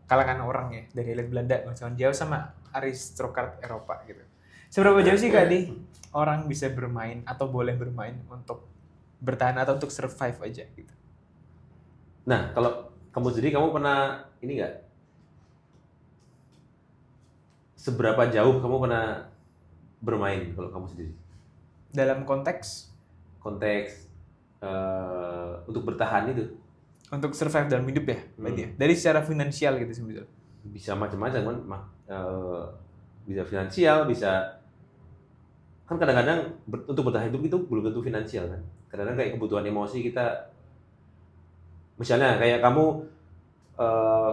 kalangan orang ya, dari elit Belanda, bangsawan Jawa sama aristokrat Eropa gitu. Seberapa jauh sih Kak Adi orang bisa bermain atau boleh bermain untuk bertahan atau untuk survive aja gitu? Nah, kalau kamu sendiri, kamu pernah ini nggak? Seberapa jauh kamu pernah bermain kalau kamu sendiri? Dalam konteks untuk bertahan itu untuk survive dalam hidup ya, berarti ya? Dari secara finansial gitu sebetulnya. bisa macam-macam kan, bisa finansial, bisa kan kadang-kadang untuk bertahan hidup itu belum tentu finansial kan. Kadang-kadang kayak kebutuhan emosi kita, misalnya kayak kamu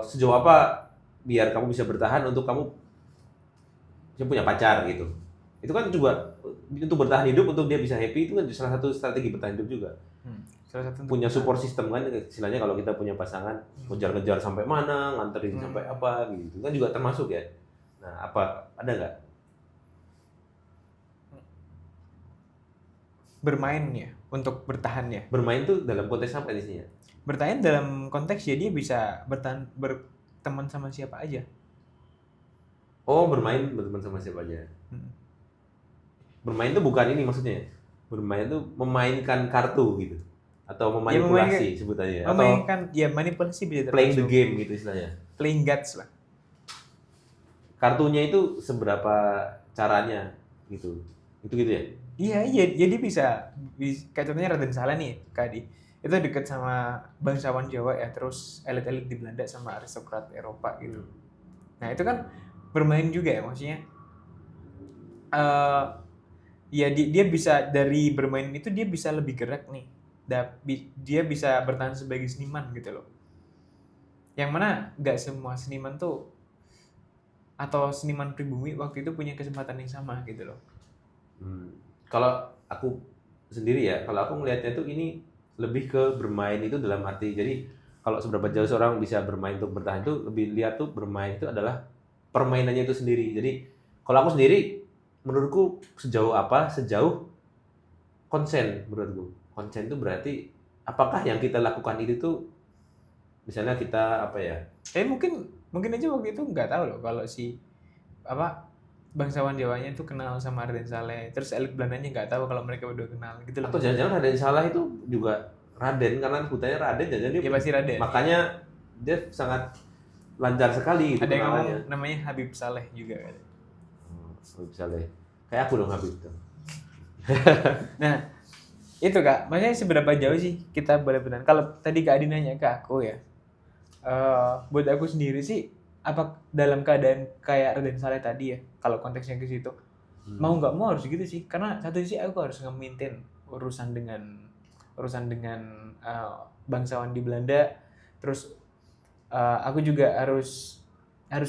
sejauh apa biar kamu bisa bertahan untuk kamu punya pacar gitu. Itu kan juga untuk bertahan hidup, untuk dia bisa happy, itu kan salah satu strategi bertahan hidup juga. Salah satu Punya support system kan, istilahnya kalau kita punya pasangan, ngejar-ngejar sampai mana, nganterin sampai apa gitu kan juga termasuk ya. Nah, ada nggak? bermain ya, untuk bertahan ya. Bermain tuh dalam konteks apa isinya? Bertahan dalam konteks ya dia bisa berteman sama siapa aja. Oh, bermain berteman sama siapa aja. Bermain tuh bukan ini maksudnya. Bermain tuh memainkan kartu gitu. Atau memanipulasi sebutannya. Memainkan, ya manipulasi bisa playing the game gitu istilahnya. Playing gods lah. Kartunya itu seberapa caranya gitu. Itu gitu ya? Iya, jadi bisa kayak contohnya Raden Saleh nih, Kadi. Itu dekat sama bangsawan Jawa ya, terus elit-elit di Belanda sama aristokrat Eropa gitu. Nah, itu kan bermain juga ya, maksudnya ya dia bisa dari bermain itu dia bisa lebih gerak nih. Dia bisa bertahan sebagai seniman gitu loh. Yang mana nggak semua seniman tuh atau seniman pribumi waktu itu punya kesempatan yang sama gitu loh. Kalau aku sendiri ya, kalau aku melihatnya tuh ini lebih ke bermain itu dalam arti, jadi kalau seberapa jauh seorang bisa bermain untuk bertahan itu lebih lihat tuh bermain itu adalah permainannya itu sendiri. Jadi kalau aku sendiri, menurutku sejauh konsen. Menurutku konsen itu berarti apakah yang kita lakukan itu tuh, misalnya kita apa ya? Mungkin aja waktu itu nggak tahu loh kalau si bangsawan Jawanya itu kenal sama Raden Saleh, terus elit Belandanya nggak tahu kalau mereka udah kenal gitu loh. Atau jangan-jangan Raden Saleh itu juga Raden, karena sebutannya Raden, jangan dia pasti Raden. Makanya dia sangat lancar sekali gitu. Ada yang ngomong namanya Habib Saleh juga kan. Habib Saleh. Kayak aku dong Habib tuh. Nah, itu Kak, maksudnya seberapa jauh sih kita boleh bertahan? Kalau tadi Kak Adi nanya ke aku ya, buat aku sendiri sih, apa dalam keadaan kayak Raden Saleh tadi ya, kalau konteksnya ke situ, Mau nggak mau harus gitu sih, karena satu sisi aku harus nge-maintain urusan dengan bangsawan di Belanda, terus aku juga harus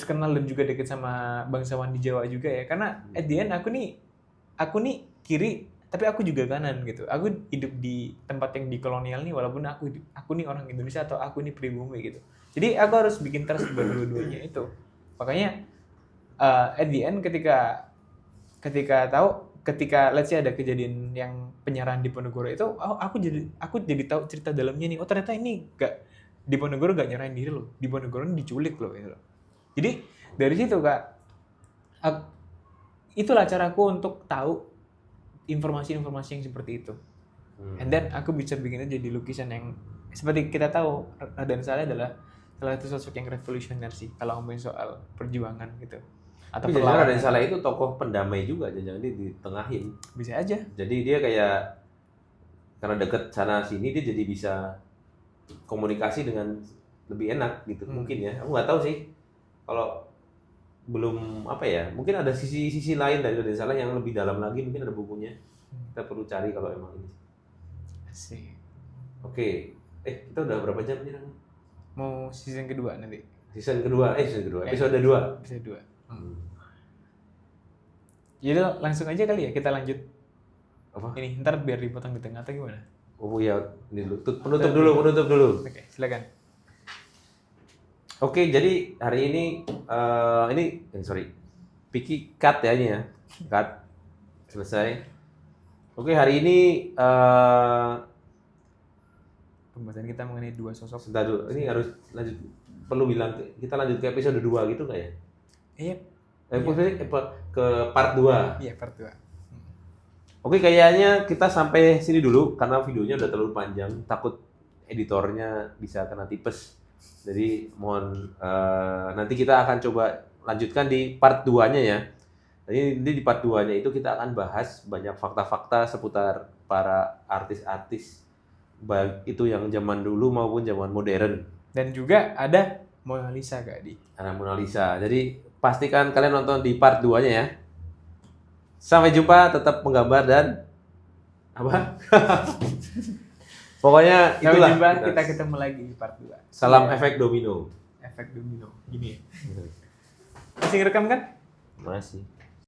kenal dan juga deket sama bangsawan di Jawa juga ya, karena at the end aku nih kiri tapi aku juga kanan gitu. Aku hidup di tempat yang di kolonial nih, walaupun aku nih orang Indonesia atau aku nih pribumi gitu. Jadi aku harus bikin trust buat dua-duanya itu. Makanya at the end ketika let's say ada kejadian yang penjarahan di Ponorogo itu, aku jadi tahu cerita dalamnya nih. Oh ternyata ini di Ponorogo nggak nyerahin diri loh, di Ponorogo ini diculik loh gitu loh. Jadi dari situ Kak, itulah caraku untuk tahu informasi-informasi yang seperti itu. And then aku bisa bikinnya jadi lukisan yang seperti kita tahu Raden Saleh adalah salah satu sosok yang revolusioner sih kalau ngomongin soal perjuangan gitu. Atau perlawanan. Raden Saleh itu tokoh pendamai juga, jangan dia ditengahin. Bisa aja. Jadi dia kayak karena deket sana sini dia jadi bisa komunikasi dengan lebih enak gitu mungkin ya. Aku nggak tahu sih kalau belum mungkin ada sisi lain dari Raden Saleh yang lebih dalam lagi, mungkin ada bukunya. Kita perlu cari kalau emang ini. Asik. Oke. Kita udah berapa jam nih? Mau season kedua nanti. Season kedua, episode 2. Episode 2. Jadi langsung aja kali ya kita lanjut. Apa? Ini ntar biar dipotong di tengah atau gimana? Oh ya, ini dulu. Penutup dulu. Oke, silakan. Oke, jadi hari ini Piki cut ya ini ya. Cut. Selesai. Oke, hari ini pembahasan kita mengenai dua sosok. Sebentar dulu. Ini harus lanjut, perlu bilang kita lanjut ke episode 2 gitu nggak ya? Iya. Ke part 2. Iya, part 2. Oke, kayaknya kita sampai sini dulu karena videonya udah terlalu panjang. Takut editornya bisa kena tipes. Jadi mohon nanti kita akan coba lanjutkan di part 2-nya ya. Jadi di part 2-nya itu kita akan bahas banyak fakta-fakta seputar para artis-artis, baik itu yang zaman dulu maupun zaman modern. Dan juga ada Mona Lisa Kak Adi. Ada Mona Lisa. Jadi pastikan kalian nonton di part 2-nya ya. Sampai jumpa, tetap menggambar dan apa? Pokoknya itulah. Sampai jumpa, kita ketemu lagi di part 2. Salam efek domino. Efek domino. Gini ya. Masih ngerekam kan? Masih.